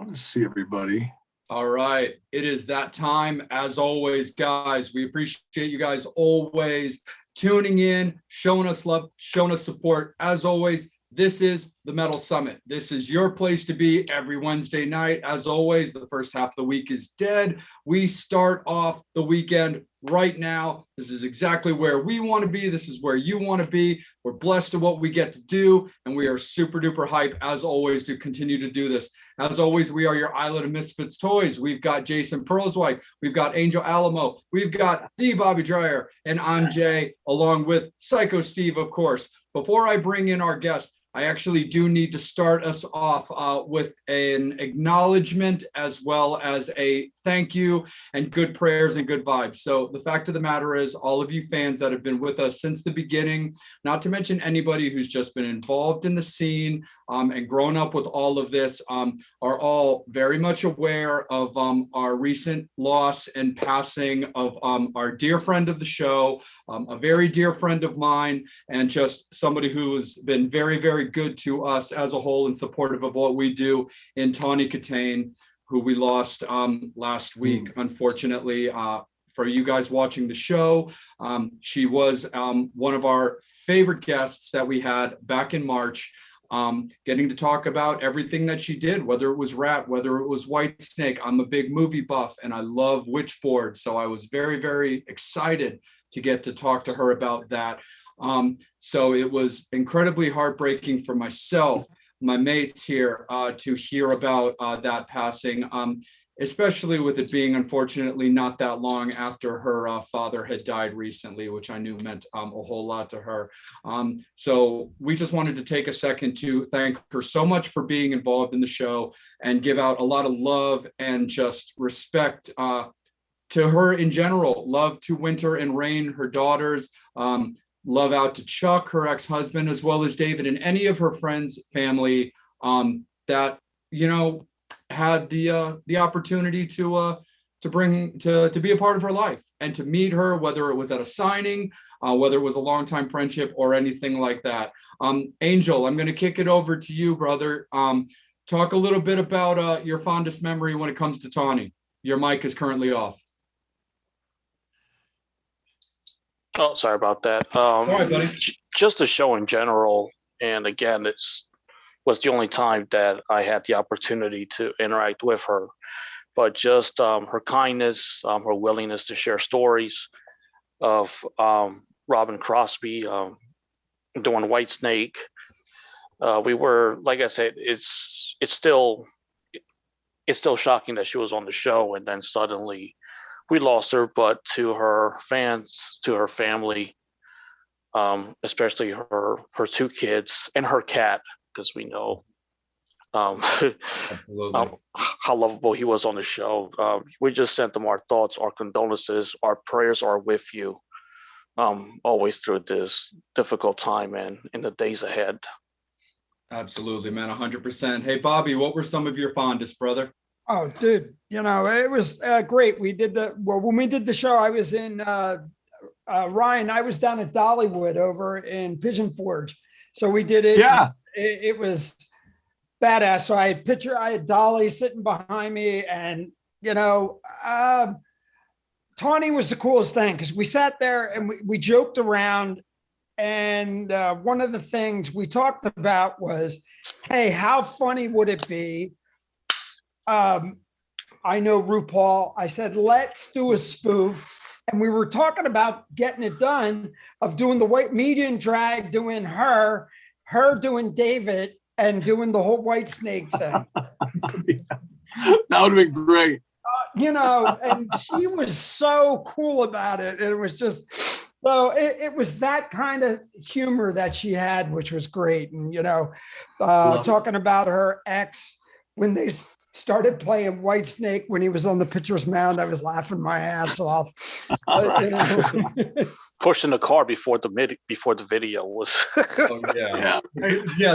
Want to see everybody. All right. It is that time. As always, guys, we appreciate you guys always tuning in, showing us love, showing us support. As always, this is the Metal Summit. This is your place to be every Wednesday night. As always, the first half of the week is dead. We start off the weekend right now. This is exactly where we want to be. This is where you want to be. We're blessed to what we get to do, and we are super duper hype, as always, to continue to do this. As always, we are your Island of Misfits toys. We've got Jason Perlswhite. We've got Angel Alamo. We've got the Bobby Dreyer, and I'm Jay, along with Psycho Steve, of course. Before I bring in our guest, I actually do need to start us off with an acknowledgement as well as a thank you and good prayers and good vibes. So the fact of the matter is, all of you fans that have been with us since the beginning, not to mention anybody who's just been involved in the scene and grown up with all of this, are all very much aware of our recent loss and passing of our dear friend of the show, a very dear friend of mine, and just somebody who has been very, very good to us as a whole and supportive of what we do, in Tawny Katane, who we lost last week, unfortunately. For you guys watching the show, she was one of our favorite guests that we had back in March. Getting to talk about everything that she did, whether it was Rat, whether it was Whitesnake. I'm a big movie buff and I love Witchboard, so I was very, very excited to get to talk to her about that. So it was incredibly heartbreaking for myself, my mates here, to hear about that passing, especially with it being unfortunately not that long after her father had died recently, which I knew meant a whole lot to her. So we just wanted to take a second to thank her so much for being involved in the show and give out a lot of love and just respect to her in general. Love to Winter and Rain, her daughters. Love out to Chuck, her ex-husband, as well as David and any of her friends, family that, you know, had the opportunity to be a part of her life and to meet her, whether it was at a signing, whether it was a longtime friendship or anything like that. Angel, I'm going to kick it over to you, brother. Talk a little bit about your fondest memory when it comes to Tawny. Your mic is currently off. Oh, sorry about that. All right, buddy. Just the show in general, and again, was the only time that I had the opportunity to interact with her. But just her kindness, her willingness to share stories of Robin Crosby doing Whitesnake. We were, like I said, it's still shocking that she was on the show and then suddenly we lost her. But to her fans, to her family, especially her two kids and her cat, because we know how lovable he was on the show. We just sent them our thoughts, our condolences, our prayers are with you always through this difficult time and in the days ahead. Absolutely, man, 100%. Hey, Bobby, what were some of your fondest, brother? Oh, dude, you know, it was great. When we did the show, I was in, Ryan, I was down at Dollywood over in Pigeon Forge. So we did it. Yeah. It was badass. So I had Dolly sitting behind me and, you know, Tawny was the coolest thing because we sat there and we joked around. And one of the things we talked about was, hey, how funny would it be? I know RuPaul. I said, let's do a spoof. And we were talking about getting it done of doing the white median drag, doing her doing David and doing the whole Whitesnake thing. That would have been great. You know, and she was so cool about it. And it was just, so it was that kind of humor that she had, which was great. And, you know, talking about her ex, when they started playing Whitesnake when he was on the pitcher's mound, I was laughing my ass off. But, you know. Pushing the car before the video was. Oh, yeah.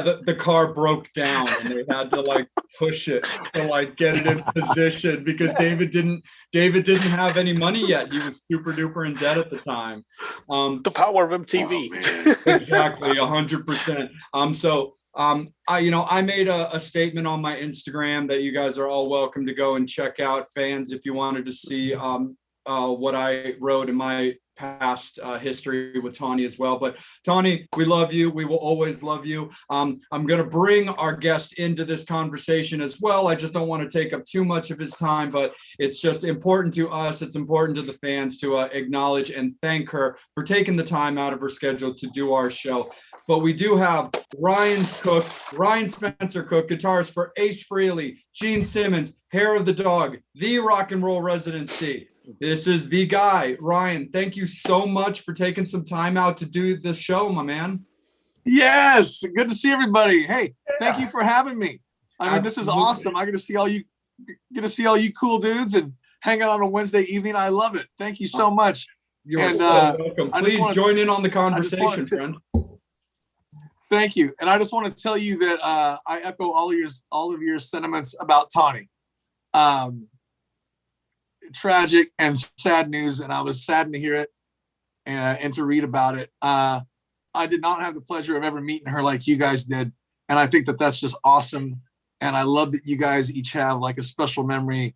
The car broke down and they had to like push it to like get it in position because David didn't have any money yet. He was super duper in debt at the time. The power of MTV. Exactly, 100%. So I made a statement on my Instagram that you guys are all welcome to go and check out, fans, if you wanted to see what I wrote in my past history with Tawny as well. But Tawny, we love you. We will always love you. I'm going to bring our guest into this conversation as well. I just don't want to take up too much of his time, but it's just important to us. It's important to the fans to acknowledge and thank her for taking the time out of her schedule to do our show. But we do have Ryan Spencer Cook, guitarist for Ace Frehley, Gene Simmons, Hair of the Dog, the Rock and Roll Residency. This is the guy. Ryan, thank you so much for taking some time out to do the show, my man. Yes, good to see everybody. Hey, thank you for having me. I mean, this is Absolutely. awesome. I get to see all you cool dudes and hang out on a Wednesday evening. I love it. Thank you so much. You're And, so welcome. I just Please wanna- join in on the just wanted conversation, to- friend. Thank you. And I just want to tell you that I echo all of your sentiments about Tawny. Tragic and sad news, and I was saddened to hear it and to read about it. I did not have the pleasure of ever meeting her like you guys did, and I think that that's just awesome. And I love that you guys each have like a special memory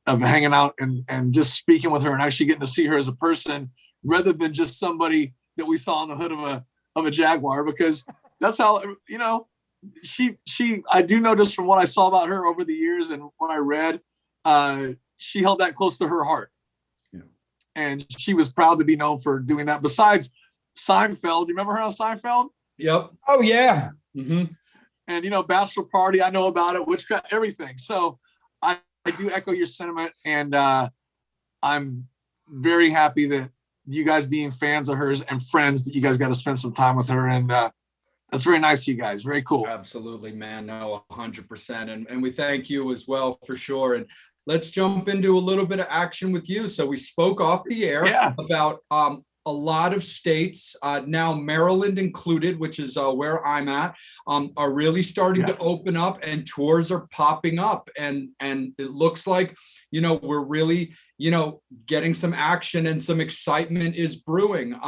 of hanging out and just speaking with her and actually getting to see her as a person rather than just somebody that we saw on the hood of a Jaguar, because that's how, she I do know just from what I saw about her over the years and when I read, she held that close to her heart. Yeah. And she was proud to be known for doing that. Besides Seinfeld, you remember her on Seinfeld? Yep. Oh, yeah. Mm-hmm. And, Bachelor Party, I know about it, witchcraft, everything. So I do echo your sentiment. And I'm very happy that you guys being fans of hers and friends that you guys got to spend some time with her. And that's very nice to you guys. Very cool. Absolutely, man. No, 100%. And we thank you as well, for sure. And let's jump into a little bit of action with you. So we spoke off the air about a lot of states, now Maryland included, which is where I'm at, are really starting to open up and tours are popping up. And it looks like, we're really, getting some action and some excitement is brewing.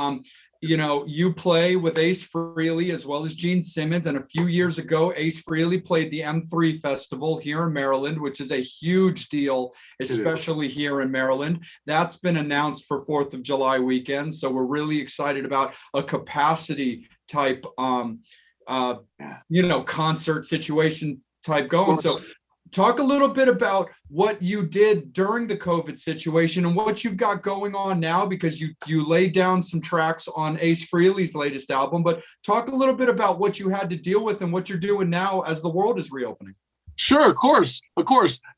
You play with Ace Frehley as well as Gene Simmons. And a few years ago, Ace Frehley played the M3 Festival here in Maryland, which is a huge deal, especially here in Maryland. That's been announced for 4th of July weekend. So we're really excited about a capacity type, concert situation type going. So talk a little bit about what you did during the COVID situation and what you've got going on now, because you laid down some tracks on Ace Frehley's latest album, but talk a little bit about what you had to deal with and what you're doing now as the world is reopening. Sure, of course.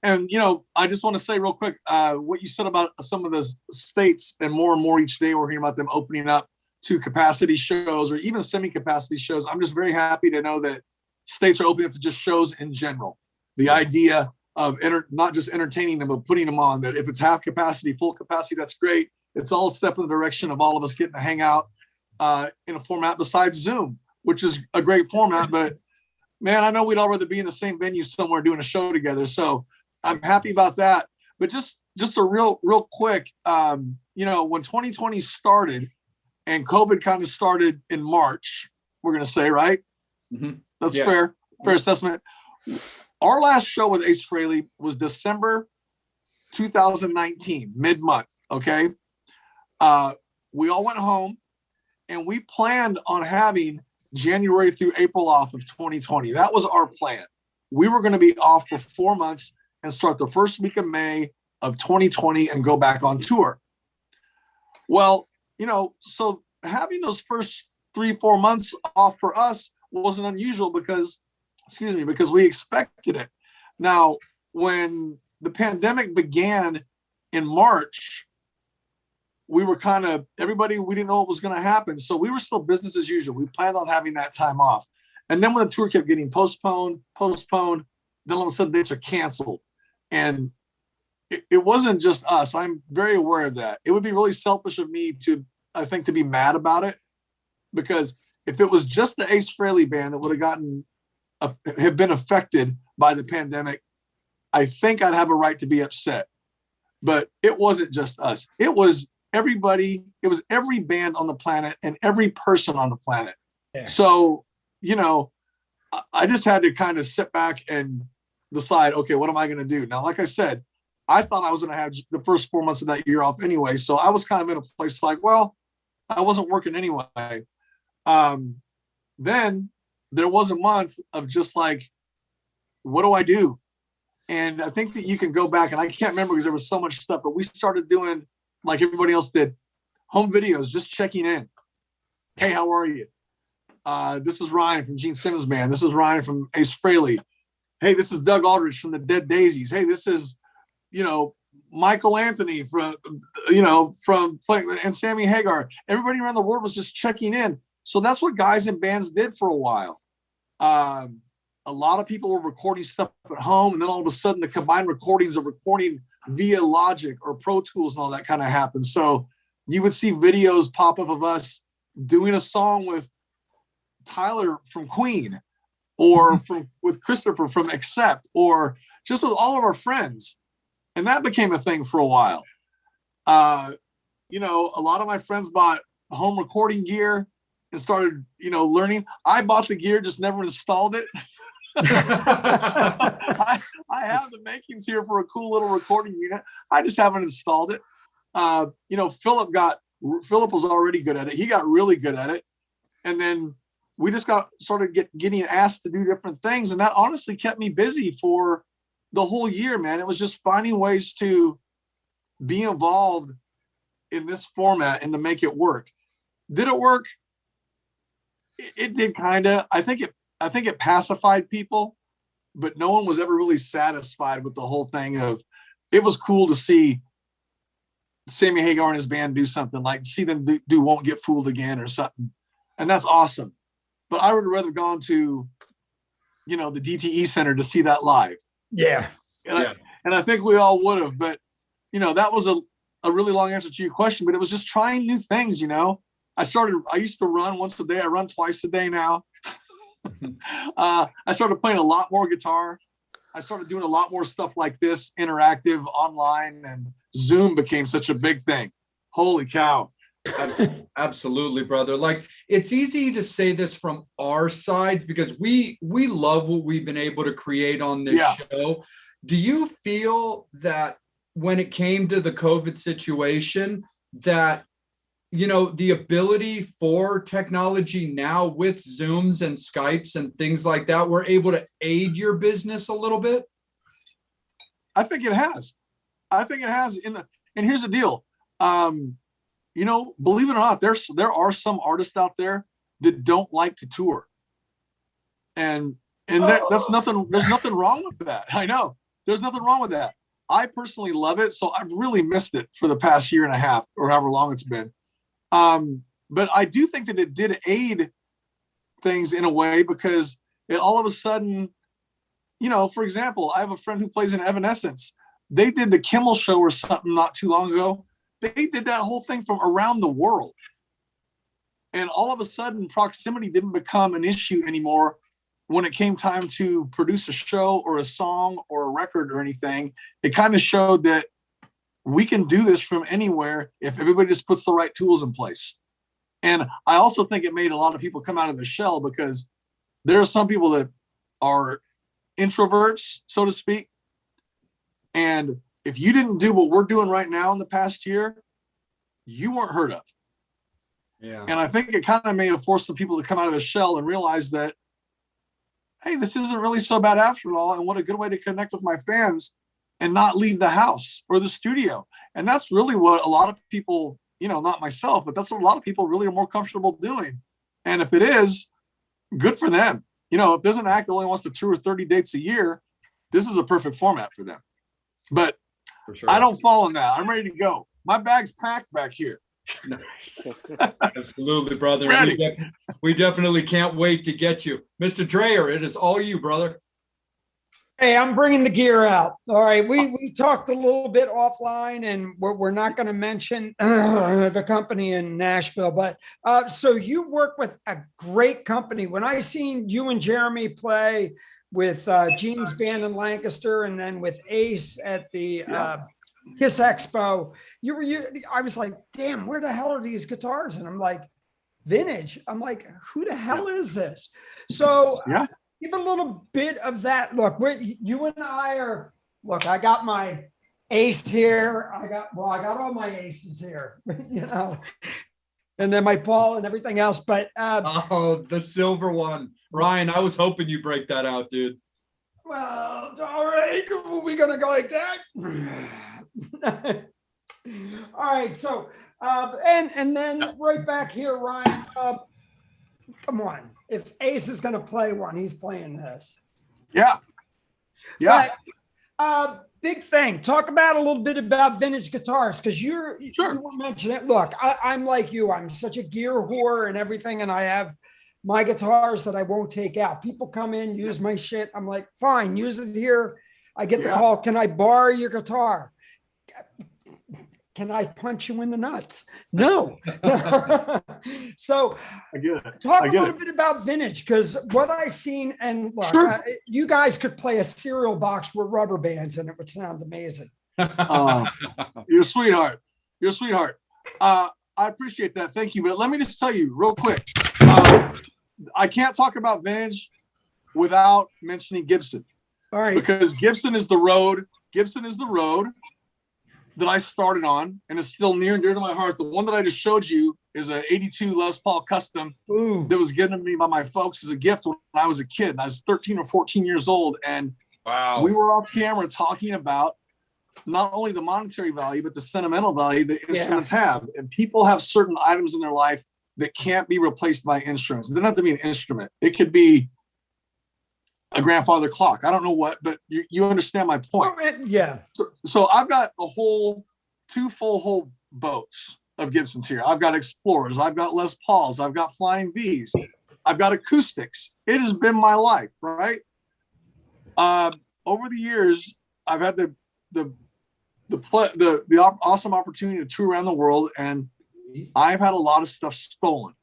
And, I just want to say real quick, what you said about some of those states, and more each day we're hearing about them opening up to capacity shows or even semi-capacity shows. I'm just very happy to know that states are opening up to just shows in general. The idea of not just entertaining them, but putting them on, that if it's half capacity, full capacity, that's great. It's all a step in the direction of all of us getting to hang out in a format besides Zoom, which is a great format. But man, I know we'd all rather be in the same venue somewhere doing a show together. So I'm happy about that. But just a real quick, when 2020 started and COVID kind of started in March, we're going to say, right? Mm-hmm. That's fair assessment. Our last show with Ace Frehley was December 2019, mid-month, okay? We all went home, and we planned on having January through April off of 2020. That was our plan. We were going to be off for 4 months and start the first week of May of 2020 and go back on tour. Well, so having those first 3-4 months off for us wasn't unusual because we expected it. Now, when the pandemic began in March, we were we didn't know what was going to happen. So we were still business as usual. We planned on having that time off. And then when the tour kept getting postponed, then all of a sudden dates are canceled. And it wasn't just us. I'm very aware of that. It would be really selfish of me to be mad about it, because if it was just the Ace Frehley band that would have been affected by the pandemic, I think I'd have a right to be upset. But it wasn't just us. It was everybody. It was every band on the planet and every person on the planet. Yeah. So, I just had to kind of sit back and decide, okay, what am I going to do? Now, like I said, I thought I was going to have the first 4 months of that year off anyway. So I was kind of in a place like, well, I wasn't working anyway. Then there was a month of just like, what do I do? And I think that you can go back, and I can't remember because there was so much stuff, but we started doing, like everybody else did, home videos, just checking in. Hey, how are you? This is Ryan from Gene Simmons Band. This is Ryan from Ace Frehley. Hey, this is Doug Aldrich from the Dead Daisies. Hey, this is, Michael Anthony from and Sammy Hagar. Everybody around the world was just checking in. So that's what guys and bands did for a while. A lot of people were recording stuff at home, and then all of a sudden the combined recordings of recording via Logic or Pro Tools and all that kind of happened. So you would see videos pop up of us doing a song with Tyler from Queen, or with Christopher from Accept, or just with all of our friends. And that became a thing for a while. A lot of my friends bought home recording gear and started, learning. I bought the gear, just never installed it. I have the makings here for a cool little recording unit. I just haven't installed it. Philip was already good at it. He got really good at it. And then we just started getting asked to do different things. And that honestly kept me busy for the whole year, man. It was just finding ways to be involved in this format and to make it work. Did it work? It did kind of. I think it pacified people, but no one was ever really satisfied with the whole thing of, it was cool to see Sammy Hagar and his band do something, like see them do Won't Get Fooled Again or something. And that's awesome. But I would have rather gone to, the DTE Center to see that live. Yeah. And I think we all would have, but that was a really long answer to your question, but it was just trying new things. I used to run once a day. I run twice a day now. I started playing a lot more guitar. I started doing a lot more stuff like this, interactive, online, and Zoom became such a big thing. Holy cow. Absolutely, brother. Like, it's easy to say this from our sides because we love what we've been able to create on this show. Do you feel that when it came to the COVID situation that, the ability for technology now with Zooms and Skypes and things like that, we're able to aid your business a little bit? I think it has. And here's the deal. Believe it or not, there are some artists out there that don't like to tour. And that's nothing. There's nothing wrong with that. I know there's nothing wrong with that. I personally love it. So I've really missed it for the past year and a half or however long it's been. But I do think that it did aid things in a way because all of a sudden, for example, I have a friend who plays in Evanescence. They did the Kimmel Show or something not too long ago. They did that whole thing from around the world. And all of a sudden, proximity didn't become an issue anymore when it came time to produce a show or a song or a record or anything. It kind of showed that we can do this from anywhere if everybody just puts the right tools in place. And I also think it made a lot of people come out of their shell because there are some people that are introverts, so to speak. And if you didn't do what we're doing right now in the past year, you weren't heard of. Yeah. And I think it kind of may have forced some people to come out of their shell and realize that, hey, this isn't really so bad after all. And what a good way to connect with my fans and not leave the house or the studio. And that's really what a lot of people, not myself, but that's what a lot of people really are more comfortable doing. And if it is, good for them. If there's an act that only wants to tour 30 dates a year, this is a perfect format for them. But For sure. I don't fall in that. I'm ready to go. My bag's packed back here. Nice. Absolutely, brother. Ready. We definitely can't wait to get you. Mr. Dreyer, it is all you, brother. Hey, I'm bringing the gear out. All right. We talked a little bit offline and we're not going to mention the company in Nashville, but so you work with a great company. When I seen you and Jeremy play with Gene's band in Lancaster and then with Ace at the Kiss Expo, I was like, damn, where the hell are these guitars? And I'm like, vintage. I'm like, who the hell is this? So give a little bit of that. Look, you and I are. Look, I got my ace here. I got all my aces here. You know, and then my ball and everything else. But Oh, the silver one. Ryan, I was hoping you break that out, dude. well, all right. Are we gonna go like that? All right. So and then right back here, Ryan. Come on. If Ace is gonna play one, he's playing this. Yeah. Yeah. But big thing. Talk about a little bit about vintage guitars, because you were mentioning it. Look, I'm like you. I'm such a gear whore and everything, and I have my guitars that I won't take out. People come in, use my shit. I'm like, fine, use it here. I get the call. Can I borrow your guitar? Can I punch you in the nuts? No. So I get it. talk a little bit about vintage, because what I've seen, and look, you guys could play a cereal box with rubber bands and it would sound amazing. You're a sweetheart. You're a sweetheart. I appreciate that. Thank you. But let me just tell you real quick. I can't talk about vintage without mentioning Gibson. All right. Because Gibson is the road. Gibson is the road that I started on, and it's still near and dear to my heart. The one that I just showed you is a 82 Les Paul Custom. Ooh. That was given to me by my folks as a gift when I was a kid. And I was 13 or 14 years old, and Wow. we were off camera talking about not only the monetary value, but the sentimental value that instruments have. And people have certain items in their life that can't be replaced by instruments. It doesn't have to be an instrument. It could be a grandfather clock. I don't know what, but you understand my point. Yeah. So I've got two full boats of Gibsons here. I've got Explorers. I've got Les Pauls. I've got Flying V's. I've got acoustics. It has been my life, right? Over the years, I've had the awesome opportunity to tour around the world, and I've had a lot of stuff stolen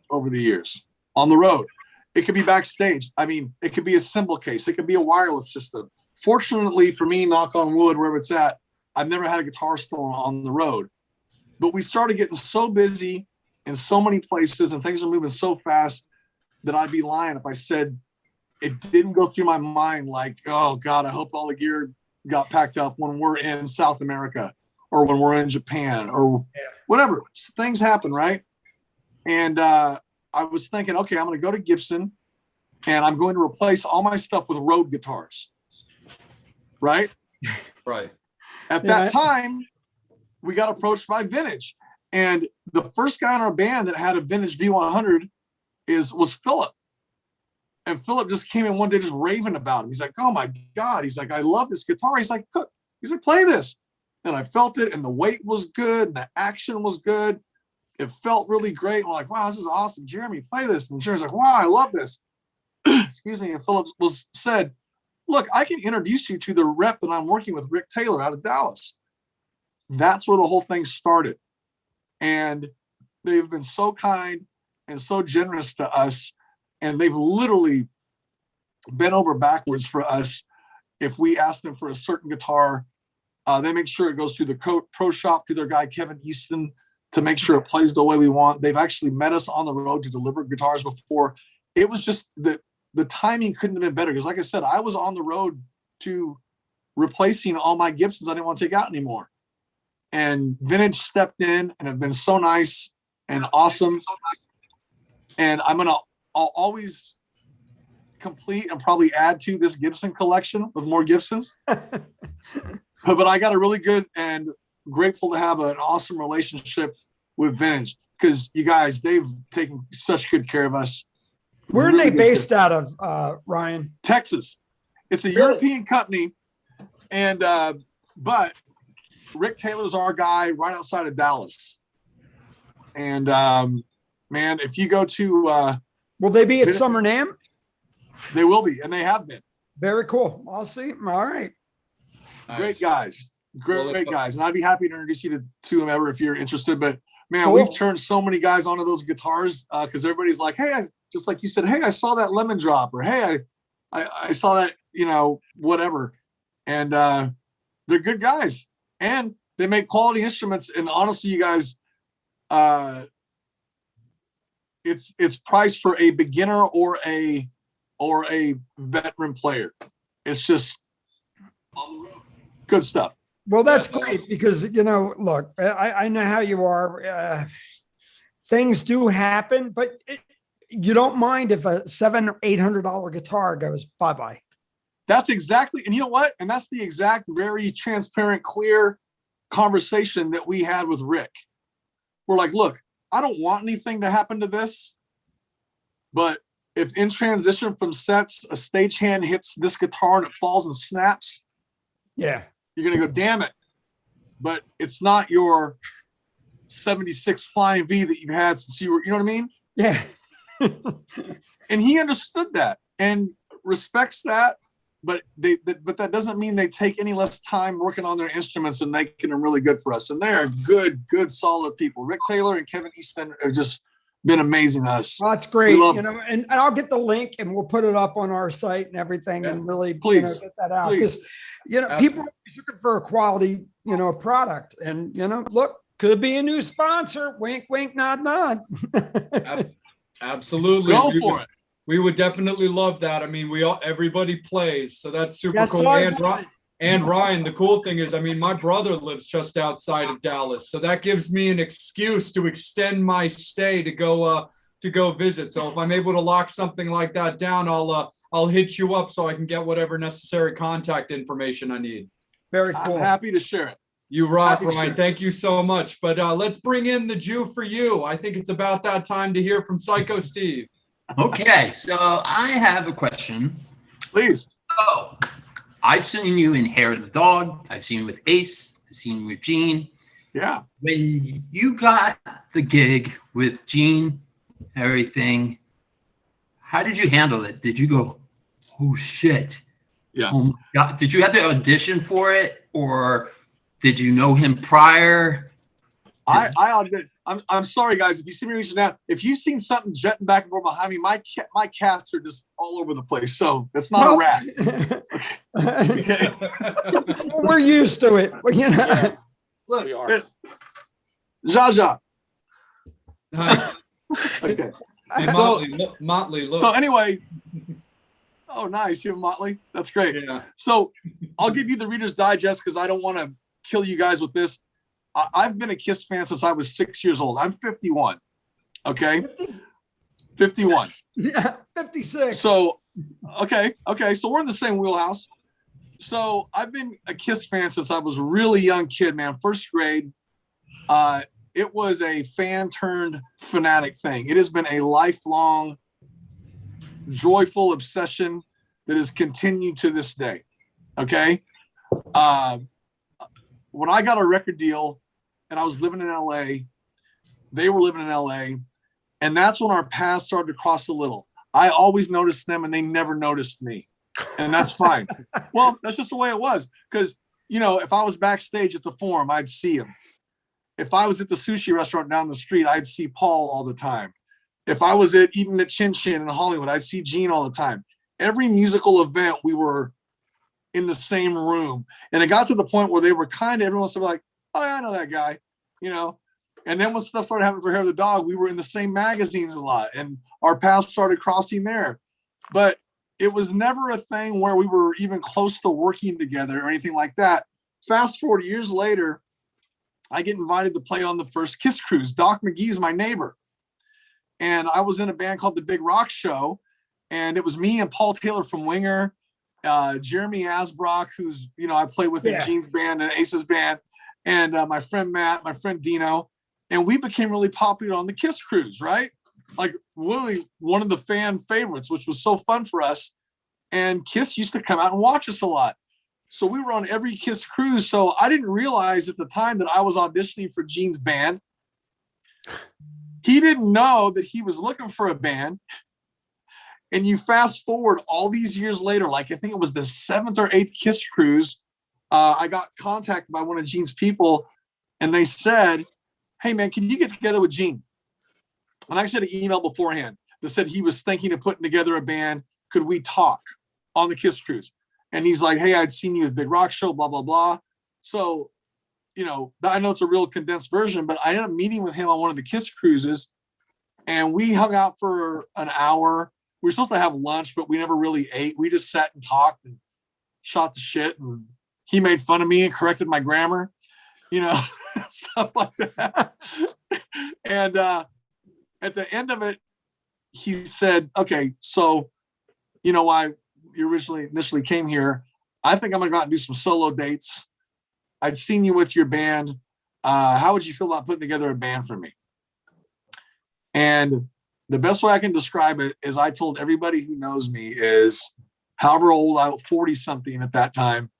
over the years on the road. It could be backstage. I mean, it could be a cymbal case. It could be a wireless system. Fortunately for me, knock on wood, wherever it's at, I've never had a guitar stolen on the road. But we started getting so busy in so many places, and things are moving so fast that I'd be lying if I said it didn't go through my mind like, oh God, I hope all the gear got packed up when we're in South America or when we're in Japan or whatever. Things happen, right? And I was thinking, okay, I'm going to go to Gibson and I'm going to replace all my stuff with road guitars. Right? Right. At that time, we got approached by Vintage. And the first guy in our band that had a Vintage V100 was Philip. And Philip just came in one day just raving about him. He's like, oh my God. He's like, I love this guitar. He's like, play this. And I felt it, and the weight was good, and the action was good. It felt really great. We're like, wow, this is awesome. Jeremy, play this. And Jeremy's like, wow, I love this. Excuse me. And Philip said, look, I can introduce you to the rep that I'm working with, Rick Taylor out of Dallas. That's where the whole thing started. And they've been so kind and so generous to us. And they've literally bent over backwards for us. If we ask them for a certain guitar, they make sure it goes through the pro shop, through their guy, Kevin Easton, to make sure it plays the way we want. They've actually met us on the road to deliver guitars before. It was just the timing couldn't have been better. Because like I said, I was on the road to replacing all my Gibsons I didn't want to take out anymore. And Vintage stepped in and have been so nice and awesome. And I'll always complete and probably add to this Gibson collection with more Gibsons. But I got a really good and grateful to have an awesome relationship with Vintage, because you guys, they've taken such good care of us. Where are they based out of, Ryan? Texas. It's a European company, and but Rick Taylor's our guy right outside of Dallas. And man, if you go to will they be at Summer NAMM? They will be, and they have been. Very cool. I'll see. All right. Nice. Great guys. Great guys. And I'd be happy to introduce you to whomever if you're interested. But man, Cool. we've turned so many guys onto those guitars because everybody's like, hey, just like you said, hey, I saw that Lemon Drop, or hey, I saw that, whatever. And they're good guys. And they make quality instruments. And honestly, you guys, it's priced for a beginner or a or a veteran player. It's just good stuff. Well, that's Yeah, great because, look, I know how you are. Things do happen, but you don't mind if a $700 or $800 guitar goes bye-bye. That's exactly, and you know what? And that's the exact very transparent, clear conversation that we had with Rick. We're like, look, I don't want anything to happen to this, but if in transition from sets, a stagehand hits this guitar and it falls and snaps, Yeah. you're going to go, damn it. But it's not your 76 Flying V that you've had since you were, you know what I mean? Yeah. And he understood that and respects that. But that doesn't mean they take any less time working on their instruments and making them really good for us. And they're good, solid people. Rick Taylor and Kevin Easton have just been amazing to us. Well, that's great. And I'll get the link and we'll put it up on our site and everything and really Please. get that out. Please. Because, people are always looking for a quality, product. And, look, could be a new sponsor. Wink, wink, nod, nod. Absolutely. Go for it. We would definitely love that. I mean, everybody plays, so that's super Yes, cool. I And Ryan, the cool thing is, I mean, my brother lives just outside of Dallas, so that gives me an excuse to extend my stay to go visit. So if I'm able to lock something like that down, I'll hit you up so I can get whatever necessary contact information I need. Very cool. I'm happy to share it. You rock, Happy to Ryan. share. Thank you so much. But let's bring in the Jew for you. I think it's about that time to hear from Psycho Steve. Okay, so I have a question. Please. So, I've seen you in Hair of the Dog. I've seen you with Ace. I've seen you with Gene. Yeah. When you got the gig with Gene, everything, how did you handle it? Did you go, oh shit? Yeah. Oh my God. Did you have to audition for it, or did you know him prior? I admit, I'm sorry, guys. If you see me reaching out, if you've seen something jetting back and forth behind me, my cats are just all over the place. So it's not a rat. Okay. We're used to it. Yeah, Look, we are. Zsa. Nice. Okay. Hey, So- Motley, look. So anyway, oh, nice. You have Motley. That's great. Yeah. So I'll give you the Reader's Digest because I don't want to kill you guys with this. I've been a Kiss fan since I was 6 years old. I'm 51. Okay. 51. Yeah, 56. So, okay. So we're in the same wheelhouse. So I've been a Kiss fan since I was a really young kid, man. First grade. It was a fan turned fanatic thing. It has been a lifelong, joyful obsession that has continued to this day. Okay. When I got a record deal and I was living in LA, they were living in LA. And that's when our paths started to cross a little. I always noticed them and they never noticed me. And that's fine. Well, that's just the way it was. Because, if I was backstage at the Forum, I'd see him. If I was at the sushi restaurant down the street, I'd see Paul all the time. If I was eating at Chin Chin in Hollywood, I'd see Gene all the time. Every musical event, we were in the same room. And it got to the point where they were everyone was like, oh, yeah, I know that guy, And then when stuff started happening for Hair of the Dog, we were in the same magazines a lot and our paths started crossing there. But it was never a thing where we were even close to working together or anything like that. Fast forward years later, I get invited to play on the first Kiss cruise. Doc McGee's my neighbor. And I was in a band called The Big Rock Show. And it was me and Paul Taylor from Winger, Jeremy Asbrock, who's, I played with in Gene's band and Ace's band, and my friend Matt, my friend Dino. And we became really popular on the Kiss cruise, right? Like really one of the fan favorites, which was so fun for us. And Kiss used to come out and watch us a lot. So we were on every Kiss cruise. So I didn't realize at the time that I was auditioning for Gene's band. He didn't know that he was looking for a band. And you fast forward all these years later, like I think it was the 7th or 8th Kiss cruise. I got contacted by one of Gene's people and they said, hey man, can you get together with Gene? And I actually had an email beforehand that said he was thinking of putting together a band. Could we talk on the Kiss cruise? And he's like, hey, I'd seen you at Big Rock Show, blah, blah, blah. So, I know it's a real condensed version, but I ended up meeting with him on one of the Kiss cruises and we hung out for an hour. we were supposed to have lunch, but we never really ate. We just sat and talked and shot the shit. And he made fun of me and corrected my grammar, stuff like that. And at the end of it, he said, okay, so you know why you initially came here. I think I'm going to go out and do some solo dates. I'd seen you with your band. How would you feel about putting together a band for me? And the best way I can describe it is I told everybody who knows me is however old I was, 40 something at that time,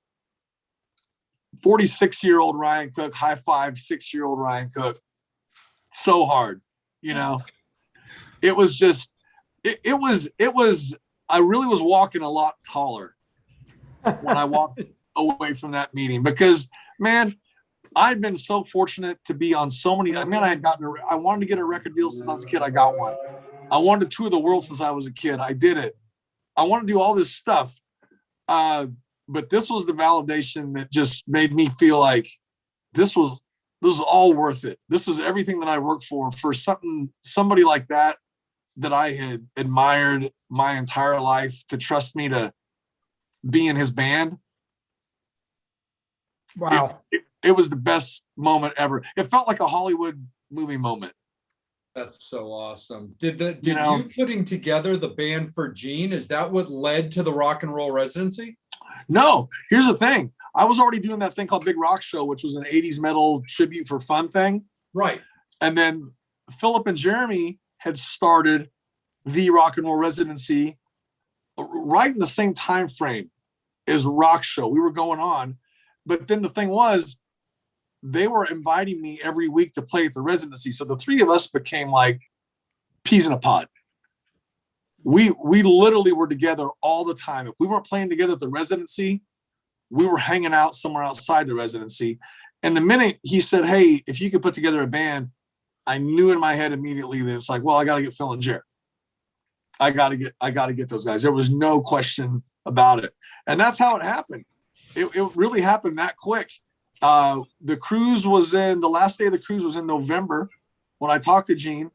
46-year-old Ryan Cook, high five, 6-year-old Ryan Cook. So hard, it was just, it was, I really was walking a lot taller when I walked away from that meeting because, man, I'd been so fortunate to be on so many. I wanted to get a record deal since I was a kid. I got one. I wanted to tour the world since I was a kid. I did it. I want to do all this stuff. But this was the validation that just made me feel like this was all worth it. This is everything that I worked for somebody like that I had admired my entire life to trust me to be in his band. Wow. It was the best moment ever. It felt like a Hollywood movie moment. That's so awesome. Did you putting together the band for Gene, is that what led to the rock and roll residency? No, here's the thing. I was already doing that thing called Big Rock Show, which was an 80s metal tribute for fun thing. Right. And then Philip and Jeremy had started the rock and roll residency right in the same time frame as Rock Show. We were going on. But then the thing was, they were inviting me every week to play at the residency. So the three of us became like peas in a pod. We literally were together all the time. If we weren't playing together at the residency, we were hanging out somewhere outside the residency. And the minute he said, hey, if you could put together a band, I knew in my head immediately that it's like, well, I got to get Phil and Jared. I got to get those guys. There was no question about it. And that's how it happened. It really happened that quick. The last day of the cruise was in November when I talked to Gene,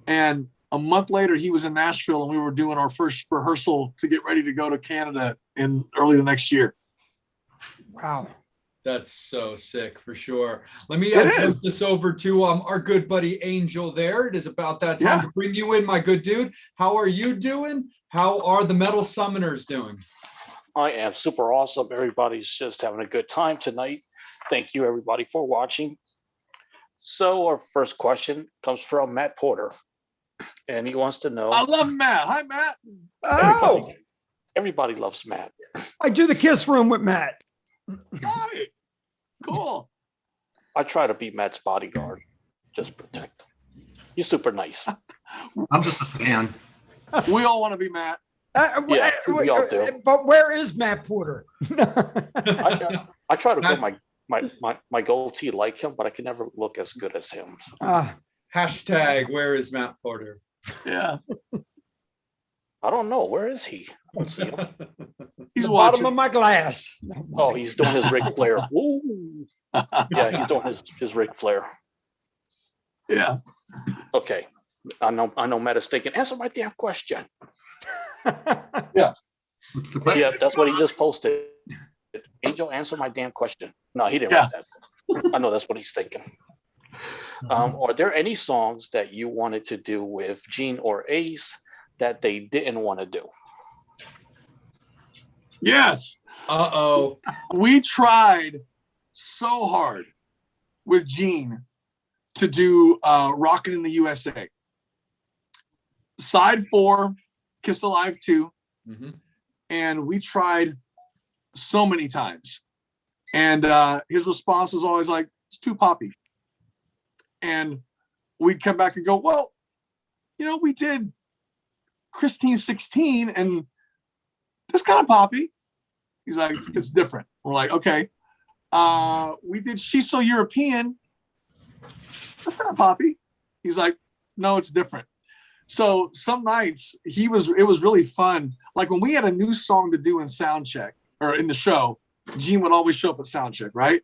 and a month later he was in Nashville and we were doing our first rehearsal to get ready to go to Canada in early the next year. Wow. That's so sick for sure. Let me jump this over to our good buddy Angel there. It is about that time to bring you in, my good dude. How are you doing? How are the Metal Summoners doing? I am super awesome. Everybody's just having a good time tonight. Thank you, everybody, for watching. So our first question comes from Matt Porter, and he wants to know. I love Matt. Hi, Matt. Oh, everybody loves Matt. I do the kiss room with Matt. Hi. Cool. I try to be Matt's bodyguard, just protect him. He's super nice. I'm just a fan. We all want to be Matt. Yeah, we all do. But where is Matt Porter? I try to grow my goatee like him, but I can never look as good as him. So. Hashtag where is Matt Porter? Yeah. I don't know. Where is he? I don't see him. He's the watching. bottom of my glass. Oh, he's doing his Ric Flair. Woo. Yeah, he's doing his Ric Flair. Yeah. Okay. I know Matt is thinking, answer my damn question. Yeah. What's the question? Yeah, that's what he just posted. Angel, answer my damn question. No, he didn't write that. I know that's what he's thinking. Are there any songs that you wanted to do with Gene or Ace that they didn't want to do? Yes. Uh-oh. We tried so hard with Gene to do Rockin' in the USA. Side 4, Kiss Alive 2. Mm-hmm. And we tried so many times. And his response was always like, it's too poppy. And we'd come back and go, well, we did Christine 16 and that's kind of poppy. He's like, it's different. We're like, okay. We did She's So European. That's kind of poppy. He's like, no, it's different. So some nights it was really fun. Like when we had a new song to do in sound check or in the show, Gene would always show up at sound check, right?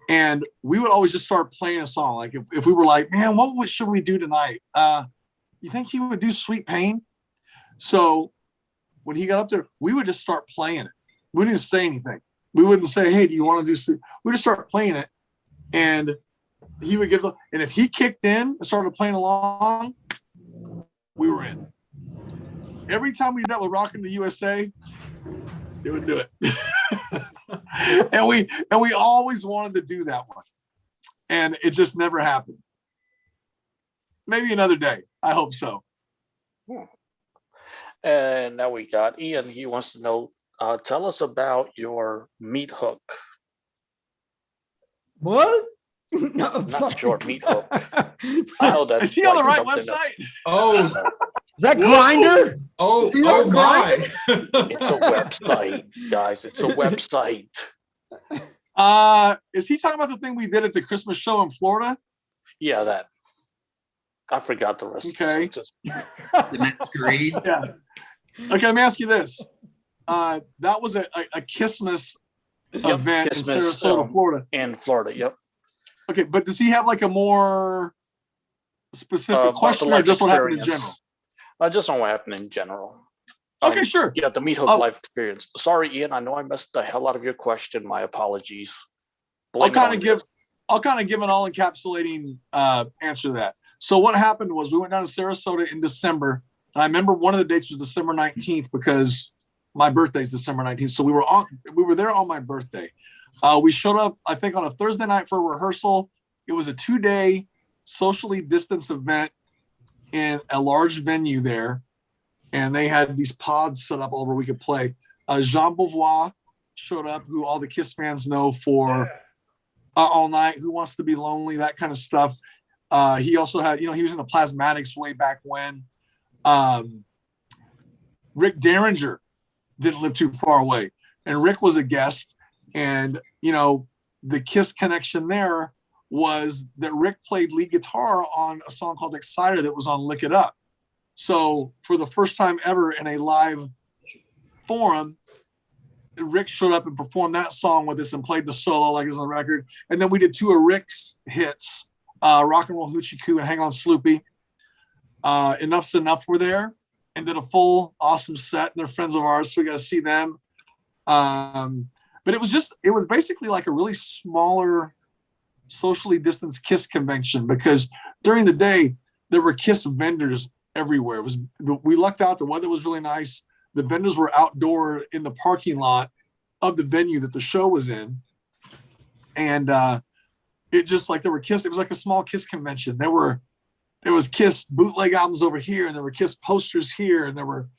And we would always just start playing a song. Like if we were like, man, what should we do tonight? You think he would do Sweet Pain? So when he got up there, we would just start playing it. We didn't say anything. We wouldn't say, "Hey, do you want to do something?" We just start playing it, and he would give. And if he kicked in and started playing along, we were in. Every time we did that with Rockin' the USA, they would do it. and we always wanted to do that one, and it just never happened. Maybe another day. I hope so. And now we got Ian. He wants to know, tell us about your meat hook. What? No, Not short meat hook. I know that's Is he on the right something website? Oh, Is that Grinder? oh, You oh know, my. It's a website, guys. It's a website. Is he talking about the thing we did at the Christmas show in Florida? Yeah, that. I forgot the rest. Okay. Of the sentences. The masquerade. Yeah. Okay, let me ask you this. That was a Christmas event Christmas, in Sarasota, Florida. In Florida, yep. Okay, but does he have like a more specific About the question or life just what happened in experience. general? Just on what happened in general. Okay, sure. Yeah, the meat hook life experience. Sorry, Ian. I know I messed the hell out of your question. My apologies. I'll kind of give an all encapsulating answer to that. So what happened was we went down to Sarasota in December, and I remember one of the dates was December 19th because my birthday is December 19th. So we were there on my birthday. We showed up, I think, on a Thursday night for a rehearsal. It was a 2-day socially distanced event in a large venue there, and they had these pods set up all over we could play. Jean Beauvoir showed up, who all the Kiss fans know for All Night, Who Wants to Be Lonely, that kind of stuff. He also had, he was in the Plasmatics way back when. Rick Derringer didn't live too far away, and Rick was a guest. And, the Kiss connection there was that Rick played lead guitar on a song called Excited that was on Lick It Up. So for the first time ever in a live forum, Rick showed up and performed that song with us and played the solo like it was on the record. And then we did 2 of Rick's hits, Rock and Roll Hoochie Coo and Hang On Sloopy. Enough's Enough were there and did a full awesome set, and they're friends of ours, so we got to see them. But it was basically like a really smaller, socially distanced Kiss convention, because during the day there were Kiss vendors everywhere. We lucked out. The weather was really nice. The vendors were outdoor in the parking lot of the venue that the show was in, and it just like there were Kiss. It was like a small Kiss convention. There was Kiss bootleg albums over here, and there were Kiss posters here, and there were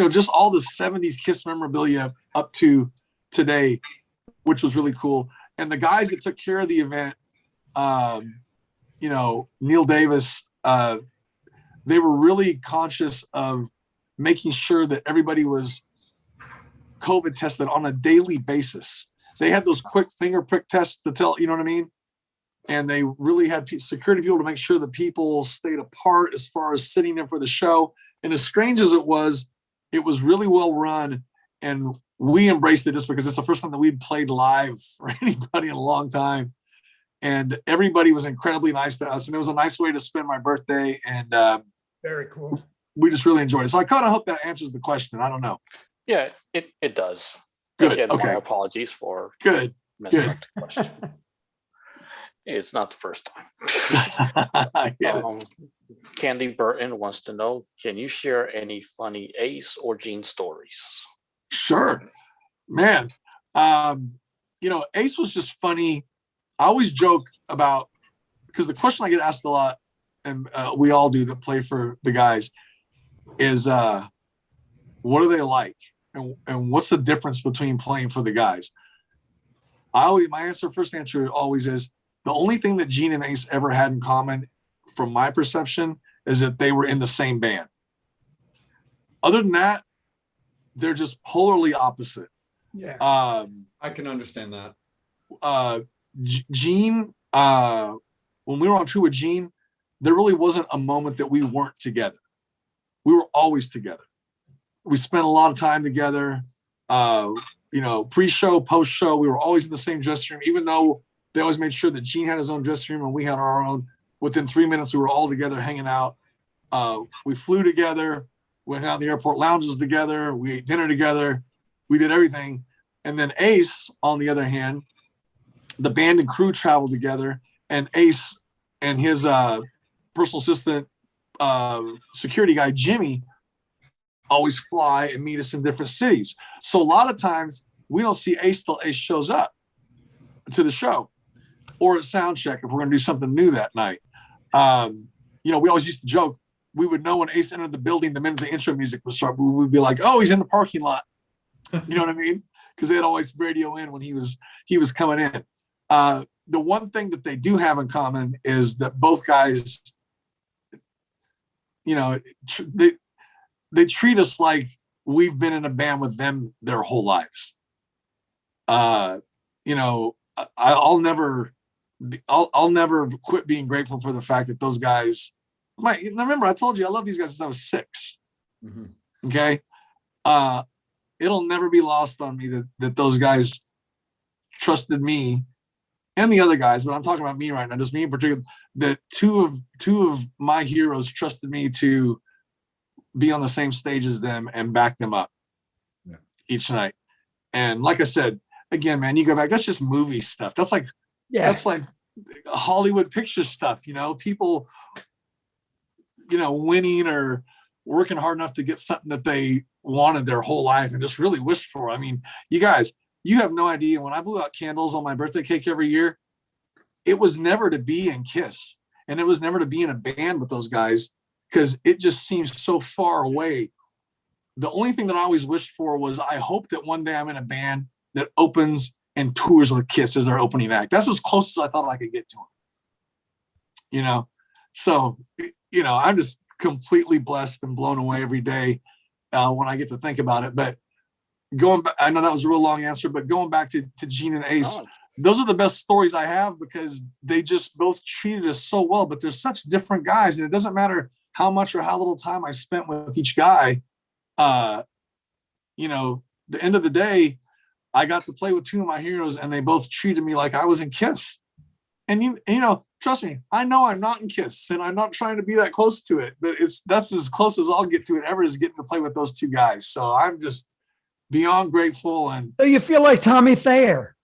just all the 70s Kiss memorabilia up to today, which was really cool. And the guys that took care of the event, Neil Davis, they were really conscious of making sure that everybody was COVID tested on a daily basis. They had those quick finger prick tests to tell, you know what I mean? And they really had security people to make sure that people stayed apart as far as sitting in for the show. And as strange as it was really well run. And we embraced it just because it's the first time that we'd played live for anybody in a long time. And everybody was incredibly nice to us. And it was a nice way to spend my birthday. And very cool. We just really enjoyed it. So I kind of hope that answers the question. I don't know. Yeah, it does. Good. Again, Okay. my apologies for Good. messing up the question. It's not the first time. Candy Burton wants to know, can you share any funny Ace or Gene stories? Sure, man. Ace was just funny. I always joke about, because the question I get asked a lot, and we all do that play for the guys, is what are they like, and what's the difference between playing for the guys? My first answer always is, the only thing that Gene and Ace ever had in common, from my perception, is that they were in the same band. Other than that, they're just polarly opposite. Yeah. I can understand that. Gene, when we were on tour with Gene, there really wasn't a moment that we weren't together. We were always together. We spent a lot of time together. Pre-show, post-show, we were always in the same dressing room, even though they always made sure that Gene had his own dressing room and we had our own. Within 3 minutes, we were all together hanging out. We flew together. We hung out in the airport lounges together. We ate dinner together. We did everything. And then Ace, on the other hand, the band and crew traveled together, and Ace and his personal assistant, security guy, Jimmy, always fly and meet us in different cities. So a lot of times we don't see Ace till Ace shows up to the show or at sound check if we're going to do something new that night. We always used to joke, we would know when Ace entered the building the minute the intro music would start. We would be like, oh, he's in the parking lot. You know what I mean? Because they'd always radio in when he was coming in. The one thing that they do have in common is that both guys, they treat us like we've been in a band with them their whole lives. I'll never quit being grateful for the fact that those guys. Remember, I told you I love these guys since I was 6. Mm-hmm. Okay, it'll never be lost on me that those guys trusted me and the other guys, but I'm talking about me right now, just me in particular. That two of my heroes trusted me to be on the same stage as them and back them up each night. And like I said, again, man, you go back, that's just movie stuff. That's like Hollywood picture stuff, people, winning or working hard enough to get something that they wanted their whole life and just really wished for. I mean, you guys, you have no idea. When I blew out candles on my birthday cake every year, it was never to be in KISS, and it was never to be in a band with those guys, because it just seems so far away. The only thing that I always wished for was, I hope that one day I'm in a band that opens and tours with KISS as their opening act. That's as close as I thought I could get to them. So, I'm just completely blessed and blown away every day when I get to think about it. But going back, I know that was a real long answer, but going back to Gene and Ace, those are the best stories I have, because they just both treated us so well. But they're such different guys, and it doesn't matter how much or how little time I spent with each guy. The end of the day, I got to play with two of my heroes, and they both treated me like I was in KISS. And trust me, I know I'm not in KISS, and I'm not trying to be that close to it, but that's as close as I'll get to it ever, is getting to play with those two guys. So I'm just beyond grateful. And so you feel like Tommy Thayer.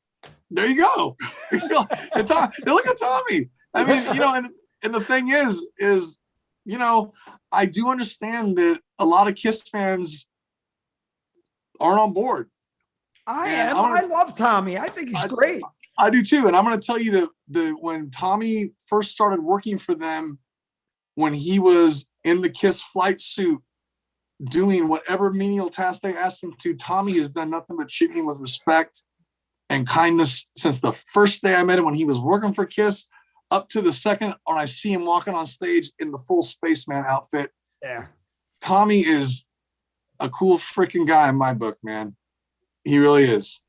There you go. Look at Tommy. I mean, and the thing is, I do understand that a lot of KISS fans aren't on board. I love Tommy. I think he's great. I do too. And I'm going to tell you that when Tommy first started working for them, when he was in the KISS flight suit, doing whatever menial task they asked him to, Tommy has done nothing but treat me with respect and kindness since the first day I met him when he was working for KISS, up to the second when I see him walking on stage in the full spaceman outfit. Yeah. Tommy is a cool freaking guy in my book, man. He really is.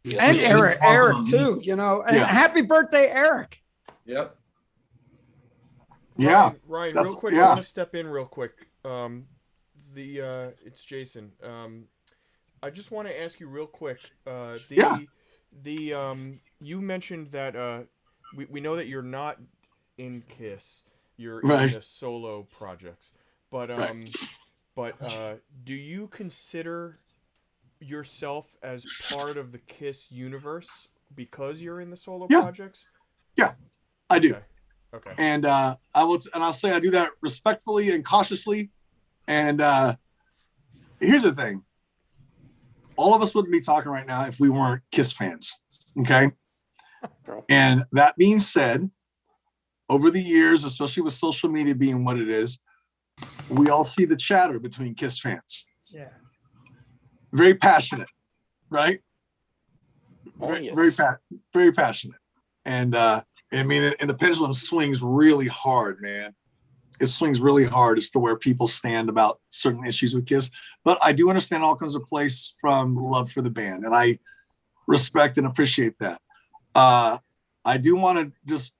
And Eric too, and happy birthday, Eric. Yep. Yeah. Ryan, real quick, I want to step in real quick. It's Jason. I just want to ask you real quick. You mentioned that we know that you're not in KISS. You're in the solo projects. But do you consider yourself as part of the KISS universe because you're in the solo projects? Yeah, I do. Okay. And I'll say I do that respectfully and cautiously. And here's the thing. All of us wouldn't be talking right now if we weren't KISS fans. Okay. And that being said, over the years, especially with social media being what it is, we all see the chatter between KISS fans. Yeah. Very passionate, right? Yes. Very passionate. And and the pendulum swings really hard, man. It swings really hard as to where people stand about certain issues with KISS. But I do understand it all comes to place from love for the band, and I respect and appreciate that. I do want to just